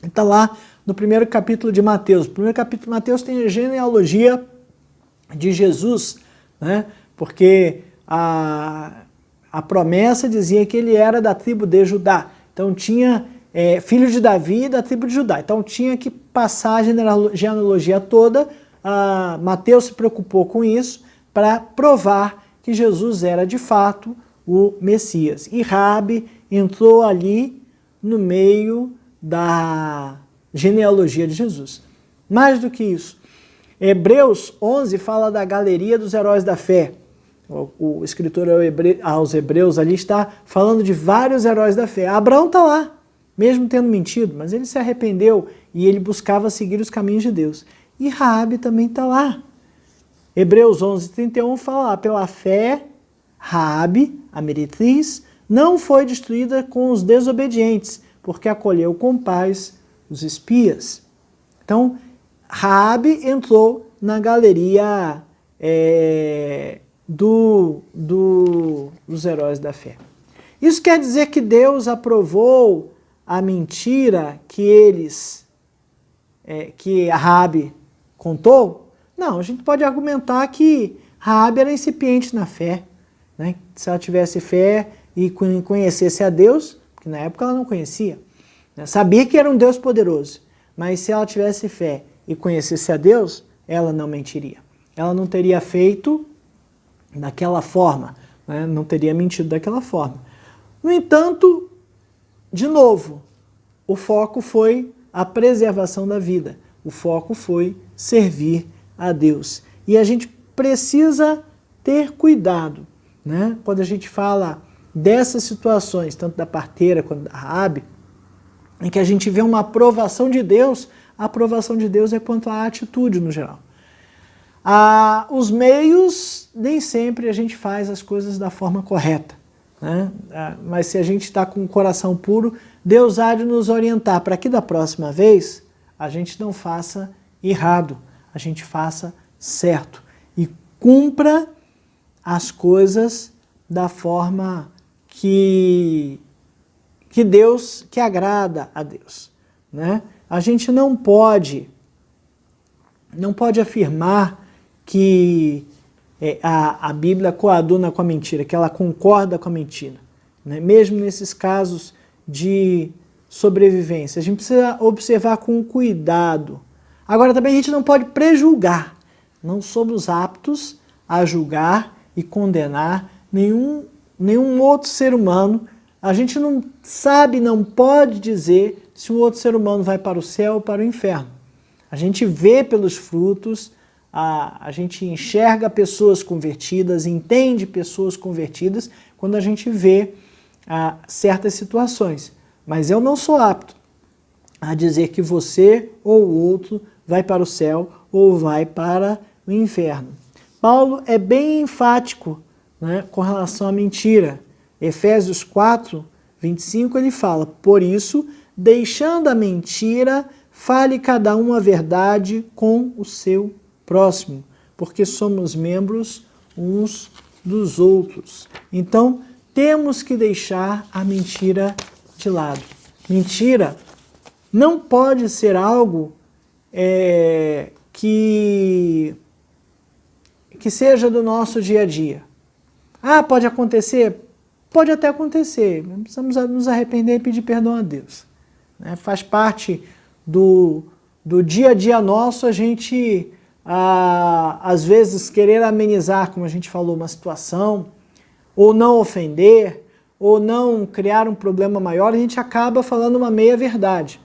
Está lá no primeiro capítulo de Mateus. O primeiro capítulo de Mateus tem a genealogia de Jesus, né? Porque a promessa dizia que ele era da tribo de Judá. Então tinha filho de Davi da tribo de Judá. Então tinha que passar a genealogia toda. Mateus se preocupou com isso para provar que Jesus era de fato o Messias. E Raabe entrou ali no meio da genealogia de Jesus. Mais do que isso, Hebreus 11 fala da galeria dos heróis da fé. O escritor aos Hebreus ali está falando de vários heróis da fé. Abraão está lá, mesmo tendo mentido, mas ele se arrependeu e ele buscava seguir os caminhos de Deus. E Raabe também está lá. Hebreus 11:31 fala: pela fé, Raabe, a meretriz, não foi destruída com os desobedientes, porque acolheu com paz os espias. Então, Raabe entrou na galeria dos heróis da fé. Isso quer dizer que Deus aprovou a mentira que a Raabe contou? Não, a gente pode argumentar que Raabe era incipiente na fé, né? Se ela tivesse fé e conhecesse a Deus, porque na época ela não conhecia, né? Sabia que era um Deus poderoso, mas se ela tivesse fé e conhecesse a Deus, ela não mentiria. Ela não teria feito daquela forma, né? Não teria mentido daquela forma. No entanto, de novo, o foco foi a preservação da vida. O foco foi servir a Deus. E a gente precisa ter cuidado, né? Quando a gente fala dessas situações, tanto da parteira quanto da Raabe, em que a gente vê uma aprovação de Deus, a aprovação de Deus é quanto à atitude no geral. Os meios, nem sempre a gente faz as coisas da forma correta, né? Mas se a gente está com o coração puro, Deus há de nos orientar para que da próxima vez a gente não faça errado, a gente faça certo e cumpra as coisas da forma que agrada a Deus, né? A gente não pode afirmar que a Bíblia coaduna com a mentira, que ela concorda com a mentira, né? Mesmo nesses casos de sobrevivência, a gente precisa observar com cuidado. Agora também a gente não pode prejulgar, não somos aptos a julgar e condenar nenhum outro ser humano. A gente não sabe, não pode dizer se um outro ser humano vai para o céu ou para o inferno. A gente vê pelos frutos, a gente enxerga pessoas convertidas, entende pessoas convertidas quando a gente vê certas situações. Mas eu não sou apto a dizer que você ou o outro vai para o céu ou vai para o inferno. Paulo é bem enfático, né, com relação à mentira. Efésios 4, 25, ele fala: por isso, deixando a mentira, fale cada um a verdade com o seu próximo, porque somos membros uns dos outros. Então, temos que deixar a mentira de lado. Mentira não pode ser algo que seja do nosso dia a dia. Pode acontecer? Pode até acontecer. Precisamos nos arrepender e pedir perdão a Deus, né? Faz parte do dia a dia nosso a gente, às vezes, querer amenizar, como a gente falou, uma situação, ou não ofender, ou não criar um problema maior, a gente acaba falando uma meia-verdade,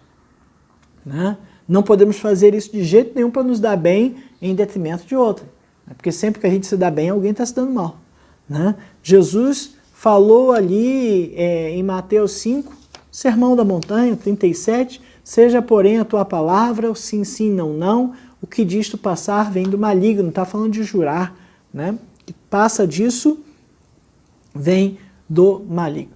né? Não podemos fazer isso de jeito nenhum para nos dar bem em detrimento de outro, né? Porque sempre que a gente se dá bem, alguém está se dando mal, né? Jesus falou ali em Mateus 5, Sermão da Montanha, 37, seja porém a tua palavra, o sim, sim, não, não, o que disto passar vem do maligno, está falando de jurar, né? Que passa disso, vem do maligno.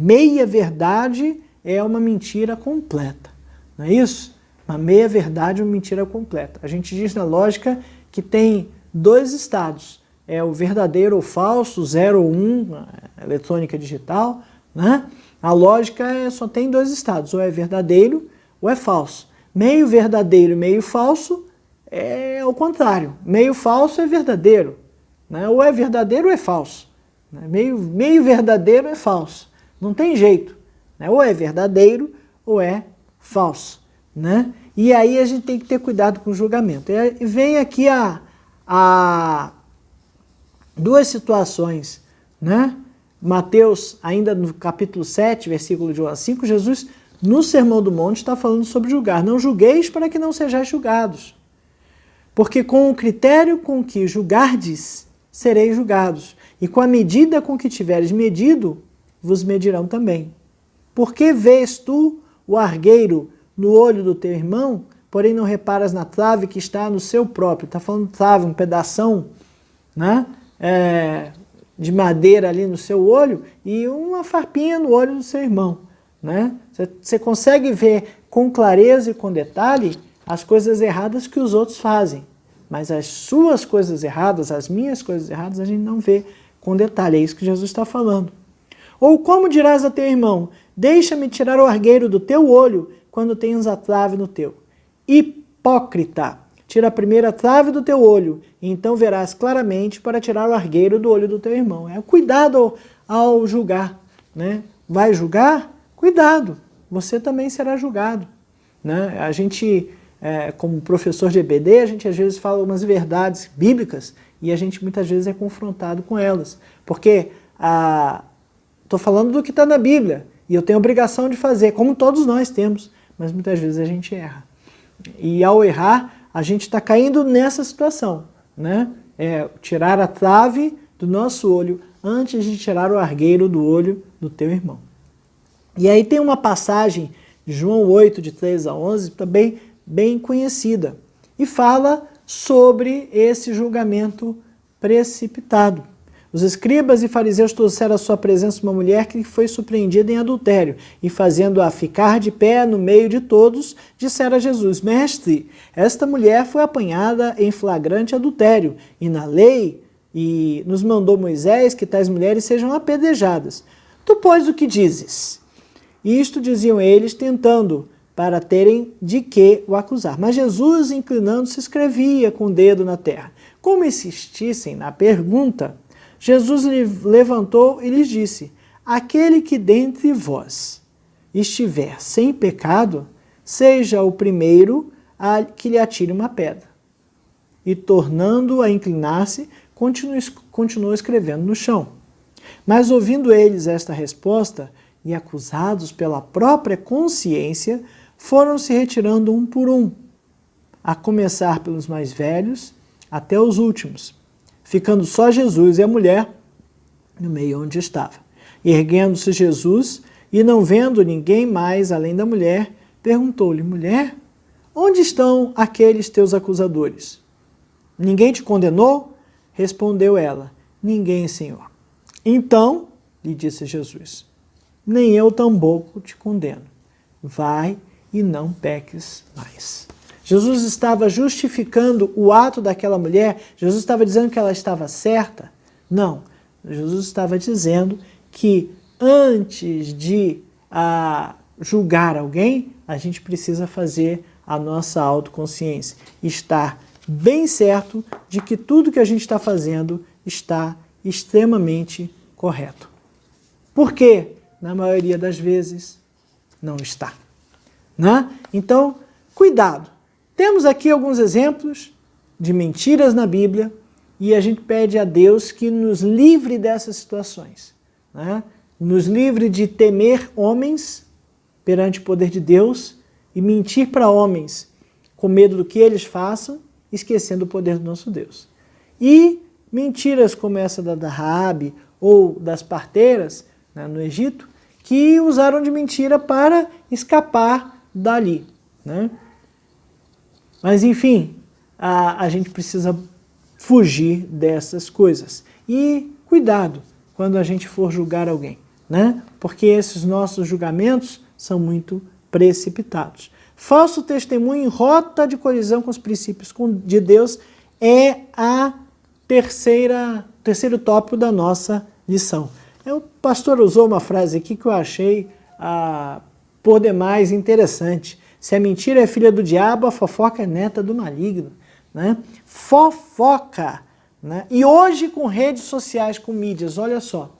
Meia verdade é uma mentira completa, não é isso? Uma meia verdade é uma mentira completa. A gente diz na lógica que tem dois estados, é o verdadeiro ou falso, 0 ou 1, eletrônica digital, né? A lógica só tem dois estados, ou é verdadeiro ou é falso. Meio verdadeiro e meio falso é o contrário. Meio falso é verdadeiro, né? Ou é verdadeiro ou é falso. Meio verdadeiro é falso. Não tem jeito, né? Ou é verdadeiro ou é falso, né? E aí a gente tem que ter cuidado com o julgamento. E vem aqui duas situações, né? Mateus, ainda no capítulo 7, versículo de 1 a 5, Jesus, no Sermão do Monte, está falando sobre julgar. Não julgueis para que não sejais julgados, porque com o critério com que julgardes, sereis julgados, e com a medida com que tiveres medido, vos medirão também. Porque vês tu o argueiro no olho do teu irmão, porém não reparas na trave que está no seu próprio? Está falando trave, um pedação, né? De madeira ali no seu olho e uma farpinha no olho do seu irmão, né? Você consegue ver com clareza e com detalhe as coisas erradas que os outros fazem, mas as suas coisas erradas, as minhas coisas erradas, a gente não vê com detalhe. É isso que Jesus está falando. Ou como dirás a teu irmão, deixa-me tirar o argueiro do teu olho quando tens a trave no teu. Hipócrita, tira a primeira trave do teu olho, e então verás claramente para tirar o argueiro do olho do teu irmão. É cuidado ao julgar, né? Vai julgar? Cuidado, você também será julgado, né? A gente, como professor de EBD, a gente às vezes fala umas verdades bíblicas e a gente muitas vezes é confrontado com elas, porque estou falando do que está na Bíblia e eu tenho a obrigação de fazer, como todos nós temos, mas muitas vezes a gente erra. E ao errar, a gente está caindo nessa situação, né? Tirar a trave do nosso olho antes de tirar o argueiro do olho do teu irmão. E aí tem uma passagem de João 8, de 3 a 11, também bem conhecida, e fala sobre esse julgamento precipitado. Os escribas e fariseus trouxeram à sua presença uma mulher que foi surpreendida em adultério, e fazendo-a ficar de pé no meio de todos, disseram a Jesus, Mestre, esta mulher foi apanhada em flagrante adultério, e na lei, e nos mandou Moisés que tais mulheres sejam apedrejadas. Tu, pois, o que dizes? Isto diziam eles, tentando, para terem de que o acusar. Mas Jesus, inclinando-se, escrevia com o dedo na terra. Como insistissem na pergunta, Jesus levantou e lhes disse, aquele que dentre vós estiver sem pecado, seja o primeiro a que lhe atire uma pedra. E tornando a inclinar-se, continuou escrevendo no chão. Mas ouvindo eles esta resposta, e acusados pela própria consciência, foram se retirando um por um, a começar pelos mais velhos até os últimos, ficando só Jesus e a mulher no meio onde estava. Erguendo-se Jesus, e não vendo ninguém mais além da mulher, perguntou-lhe, mulher, onde estão aqueles teus acusadores? Ninguém te condenou? Respondeu ela, ninguém, Senhor. Então, lhe disse Jesus, nem eu tampouco te condeno. Vai e não peques mais. Jesus estava justificando o ato daquela mulher? Jesus estava dizendo que ela estava certa? Não. Jesus estava dizendo que antes de julgar alguém, a gente precisa fazer a nossa autoconsciência. Estar bem certo de que tudo que a gente está fazendo está extremamente correto. Por quê? Na maioria das vezes, não está. Né? Então, cuidado. Temos aqui alguns exemplos de mentiras na Bíblia e a gente pede a Deus que nos livre dessas situações. Né? Nos livre de temer homens perante o poder de Deus e mentir para homens com medo do que eles façam, esquecendo o poder do nosso Deus. E mentiras como essa da Raabe ou das parteiras, né, no Egito, que usaram de mentira para escapar dali. Né? Mas, enfim, a gente precisa fugir dessas coisas. E cuidado quando a gente for julgar alguém, né? Porque esses nossos julgamentos são muito precipitados. Falso testemunho em rota de colisão com os princípios de Deus é o terceiro tópico da nossa lição. O pastor usou uma frase aqui que eu achei por demais interessante. Se a mentira é filha do diabo, a fofoca é neta do maligno. Né? Fofoca. Né? E hoje com redes sociais, com mídias, olha só.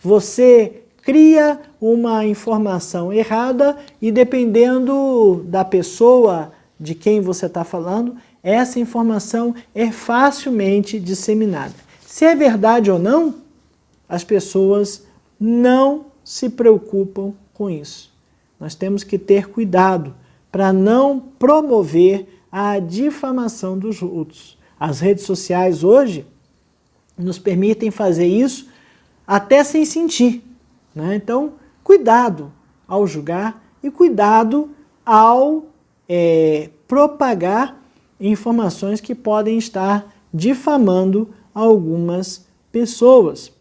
Você cria uma informação errada e dependendo da pessoa de quem você está falando, essa informação é facilmente disseminada. Se é verdade ou não, as pessoas não se preocupam com isso. Nós temos que ter cuidado para não promover a difamação dos outros. As redes sociais hoje nos permitem fazer isso até sem sentir. Né? Então, cuidado ao julgar e cuidado ao propagar informações que podem estar difamando algumas pessoas.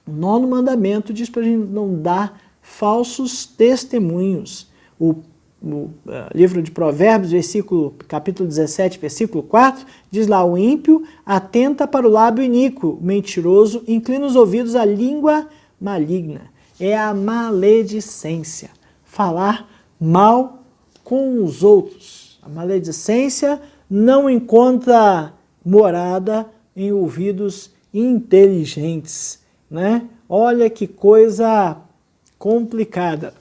O 9º mandamento diz para a gente não dar falsos testemunhos. O livro de Provérbios, capítulo 17, versículo 4, diz lá: o ímpio atenta para o lábio iníquo, o mentiroso inclina os ouvidos à língua maligna. É a maledicência, falar mal com os outros. A maledicência não encontra morada em ouvidos inteligentes, né? Olha que coisa complicada.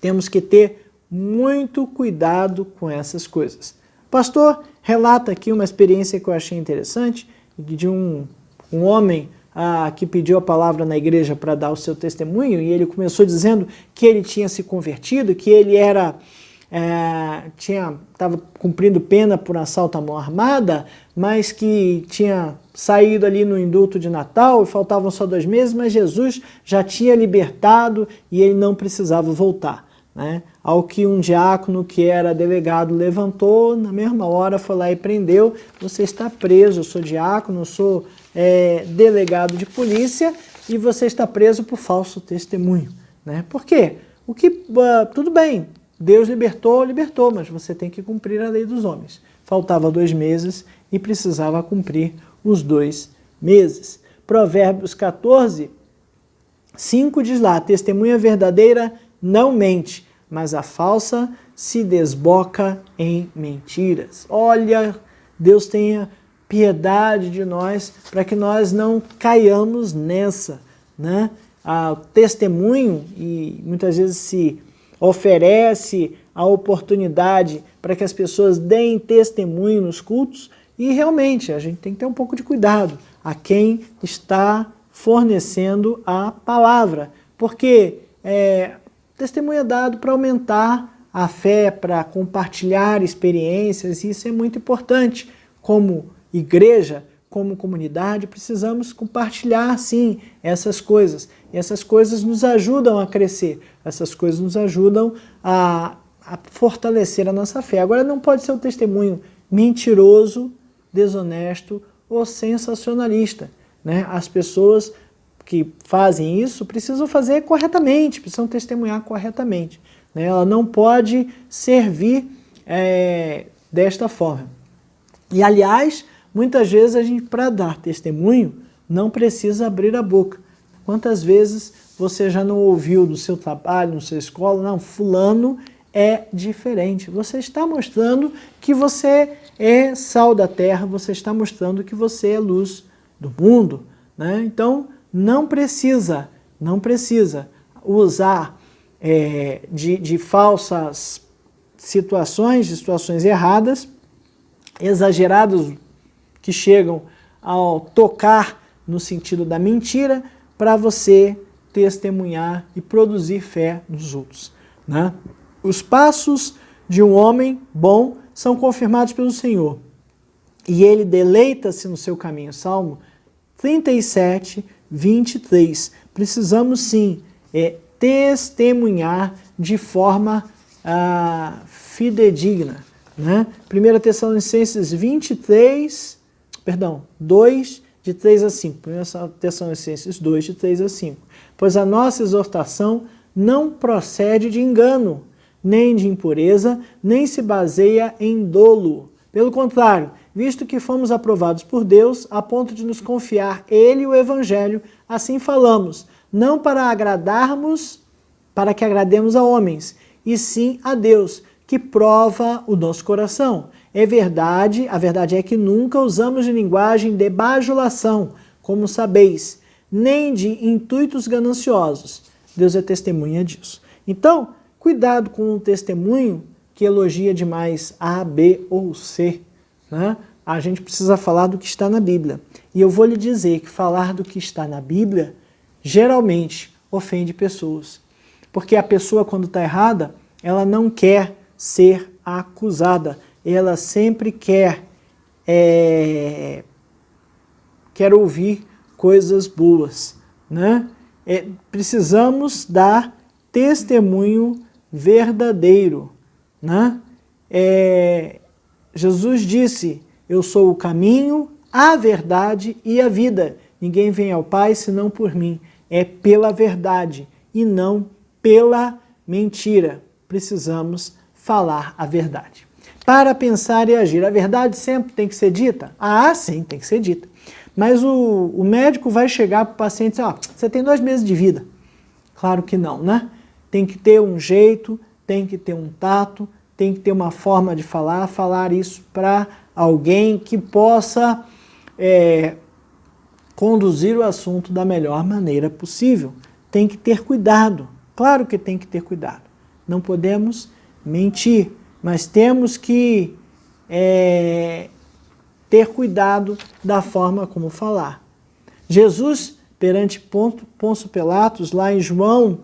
Temos que ter muito cuidado com essas coisas. O pastor relata aqui uma experiência que eu achei interessante, de um homem que pediu a palavra na igreja para dar o seu testemunho, e ele começou dizendo que ele tinha se convertido, que ele estava cumprindo pena por assalto à mão armada, mas que tinha saído ali no indulto de Natal e faltavam só 2 meses, mas Jesus já tinha libertado e ele não precisava voltar, né? Ao que um diácono que era delegado levantou, na mesma hora foi lá e prendeu: você está preso, eu sou diácono, eu sou delegado de polícia e você está preso por falso testemunho, né? Por quê? Tudo bem, Deus libertou, mas você tem que cumprir a lei dos homens. Faltava 2 meses e precisava cumprir os 2 meses. Provérbios 14, 5 diz lá: a testemunha verdadeira não mente, mas a falsa se desboca em mentiras. Olha, Deus tenha piedade de nós para que nós não caiamos nessa, né? O testemunho, e muitas vezes se oferece a oportunidade para que as pessoas deem testemunho nos cultos, e realmente a gente tem que ter um pouco de cuidado a quem está fornecendo a palavra, porque testemunho é dado para aumentar a fé, para compartilhar experiências, e isso é muito importante. Como igreja, como comunidade, precisamos compartilhar, sim, essas coisas. E essas coisas nos ajudam a crescer, essas coisas nos ajudam a fortalecer a nossa fé. Agora, não pode ser um testemunho mentiroso, desonesto ou sensacionalista, né? As pessoas que fazem isso precisam fazer corretamente, precisam testemunhar corretamente, né? Ela não pode servir desta forma. E, aliás, muitas vezes a gente, para dar testemunho, não precisa abrir a boca. Quantas vezes você já não ouviu no seu trabalho, na sua escola: não, fulano é diferente. Você está mostrando que você é sal da terra, você está mostrando que você é luz do mundo, né? Então, não precisa usar de falsas situações, de situações erradas, exageradas, que chegam ao tocar no sentido da mentira, para você testemunhar e produzir fé nos outros, né? Os passos de um homem bom são confirmados pelo Senhor, e ele deleita-se no seu caminho. Salmo 37, 23. Precisamos sim testemunhar de forma fidedigna, né? 1 Tessalonicenses 2, de 3 a 5. 1 Tessalonicenses 2, de 3 a 5. Pois a nossa exortação não procede de engano, nem de impureza, nem se baseia em dolo. Pelo contrário, visto que fomos aprovados por Deus, a ponto de nos confiar Ele o Evangelho, assim falamos, não para que agrademos a homens, e sim a Deus, que prova o nosso coração. A verdade é que nunca usamos de linguagem de bajulação, como sabeis, nem de intuitos gananciosos. Deus é testemunha disso. Então, cuidado com o testemunho que elogia demais A, B ou C, né? A gente precisa falar do que está na Bíblia. E eu vou lhe dizer que falar do que está na Bíblia geralmente ofende pessoas. Porque a pessoa, quando está errada, ela não quer ser acusada. Ela sempre quer ouvir coisas boas, né? Precisamos dar testemunho verdadeiro, né? Jesus disse: eu sou o caminho, a verdade e a vida. Ninguém vem ao Pai senão por mim. É pela verdade e não pela mentira. precisamos falar a verdade. Para pensar e agir, a verdade sempre tem que ser dita? Ah, sim, tem que ser dita. Mas o médico vai chegar para o paciente e dizer, você tem 2 meses de vida. Claro que não, né? Tem que ter um jeito, tem que ter um tato, tem que ter uma forma de falar isso para alguém que possa conduzir o assunto da melhor maneira possível. Tem que ter cuidado, claro que tem que ter cuidado. Não podemos mentir, mas temos que ter cuidado da forma como falar. Jesus, perante Pôncio Pilatos, lá em João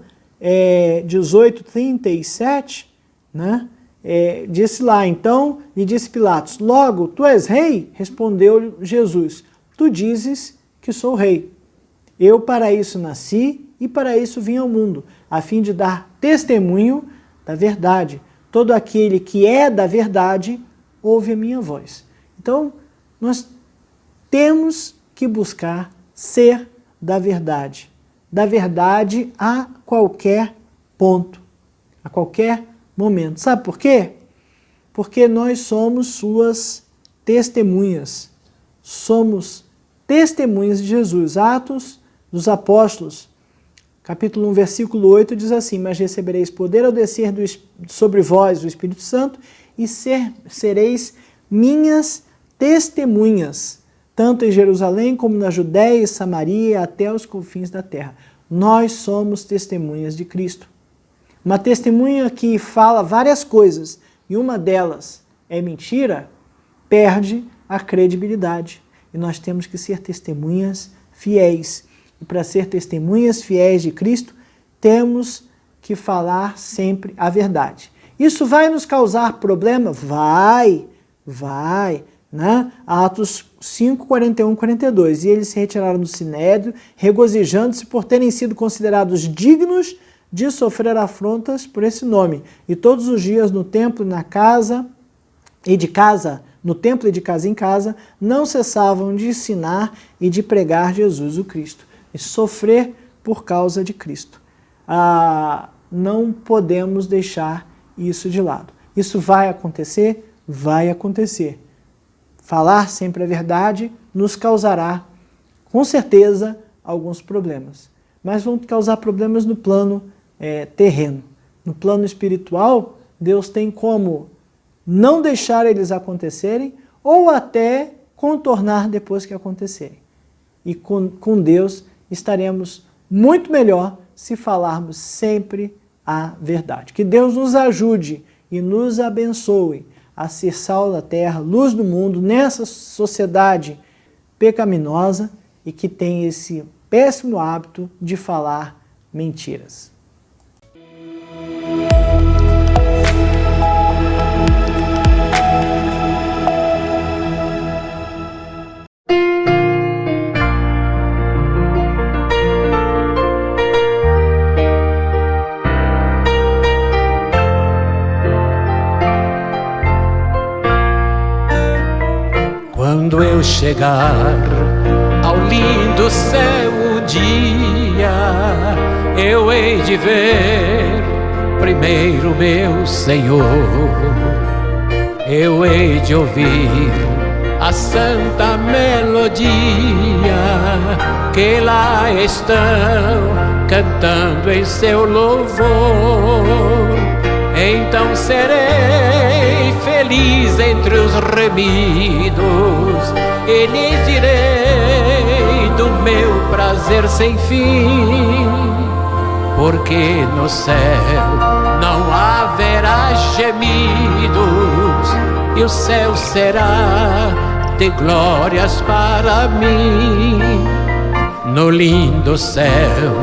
18:37, né? Disse lá, então, e disse Pilatos, logo, tu és rei? Respondeu Jesus, tu dizes que sou rei. Eu para isso nasci e para isso vim ao mundo, a fim de dar testemunho da verdade. Todo aquele que é da verdade, ouve a minha voz. Então, nós temos que buscar ser da verdade a qualquer ponto, a qualquer momento. Sabe por quê? Porque nós somos suas testemunhas. Somos testemunhas de Jesus. Atos dos Apóstolos, capítulo 1, versículo 8, diz assim, mas recebereis poder ao descer sobre vós o Espírito Santo e sereis minhas testemunhas, tanto em Jerusalém como na Judéia e Samaria, até os confins da terra. Nós somos testemunhas de Cristo. Uma testemunha que fala várias coisas e uma delas é mentira, perde a credibilidade. E nós temos que ser testemunhas fiéis. E para ser testemunhas fiéis de Cristo, temos que falar sempre a verdade. Isso vai nos causar problema? Vai, né? Atos 5, 41, 42. E eles se retiraram do sinédrio, regozijando-se por terem sido considerados dignos de sofrer afrontas por esse nome. E todos os dias no templo e na casa, no templo e de casa em casa, não cessavam de ensinar e de pregar Jesus o Cristo. E sofrer por causa de Cristo. Não podemos deixar isso de lado. Isso vai acontecer? Vai acontecer. Falar sempre a verdade nos causará, com certeza, alguns problemas. Mas vão causar problemas no plano terreno. No plano espiritual, Deus tem como não deixar eles acontecerem ou até contornar depois que acontecerem. E com Deus estaremos muito melhor se falarmos sempre a verdade. Que Deus nos ajude e nos abençoe a ser sal da terra, luz do mundo, nessa sociedade pecaminosa e que tem esse péssimo hábito de falar mentiras. Quando eu chegar ao lindo céu um dia, eu hei de ver primeiro meu Senhor. Eu hei de ouvir a santa melodia que lá estão cantando em seu louvor. Então serei feliz entre os remidos e lhes direi do meu prazer sem fim, porque no céu não haverá gemidos e o céu será de glórias para mim. No lindo céu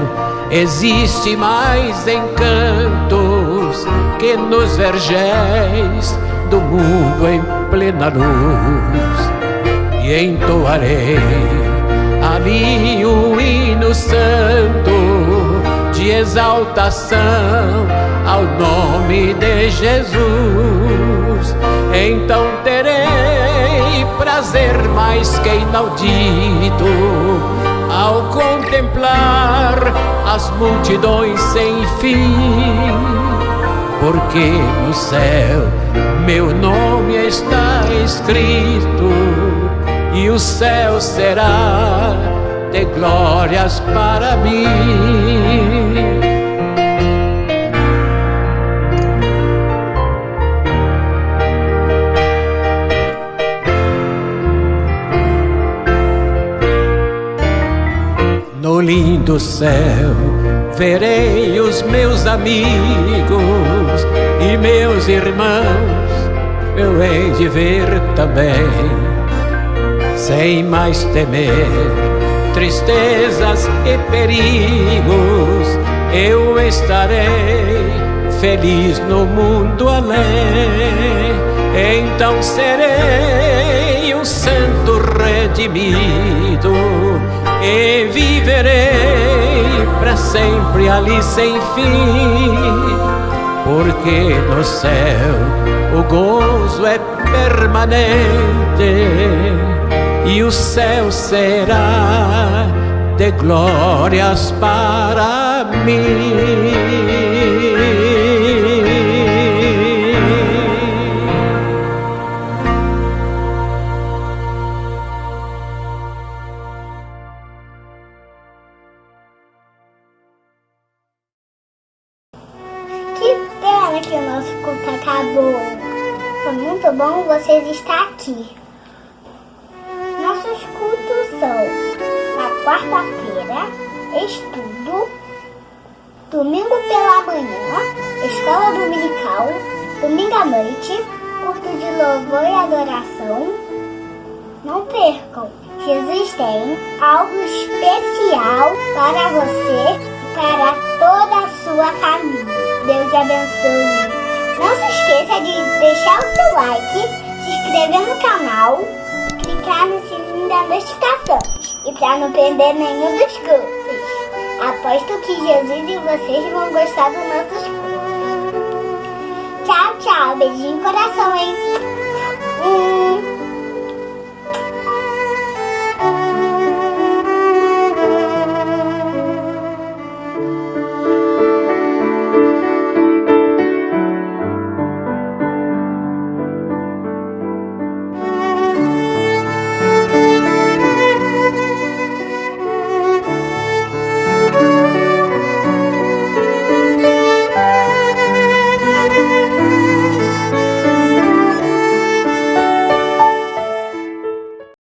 existe mais encantos que nos vergéis do mundo em plena luz. E entoarei ali um hino santo de exaltação ao nome de Jesus. Então terei prazer mais que inaudito ao contemplar as multidões sem fim, porque no céu meu nome está escrito, e o céu será de glórias para mim. No lindo céu verei os meus amigos e meus irmãos eu hei de ver também, sem mais temer tristezas e perigos. Eu estarei feliz no mundo além, então serei um santo redimido e viverei para sempre ali sem fim, porque no céu o gozo é permanente e o céu será de glórias para mim. Que pena que o nosso culto acabou. Foi muito bom vocês estar aqui. Nossos cultos são na quarta-feira, estudo, domingo pela manhã, escola dominical, domingo à noite, culto de louvor e adoração. Não percam, Jesus tem algo especial para você e para toda a sua família. Deus te abençoe. Não se esqueça de deixar o seu like, se inscrever no canal, clicar no sininho das notificações e para não perder nenhum dos cultos. Aposto que Jesus e vocês vão gostar dos nossos cultos. Tchau, tchau. Beijinho no coração, hein?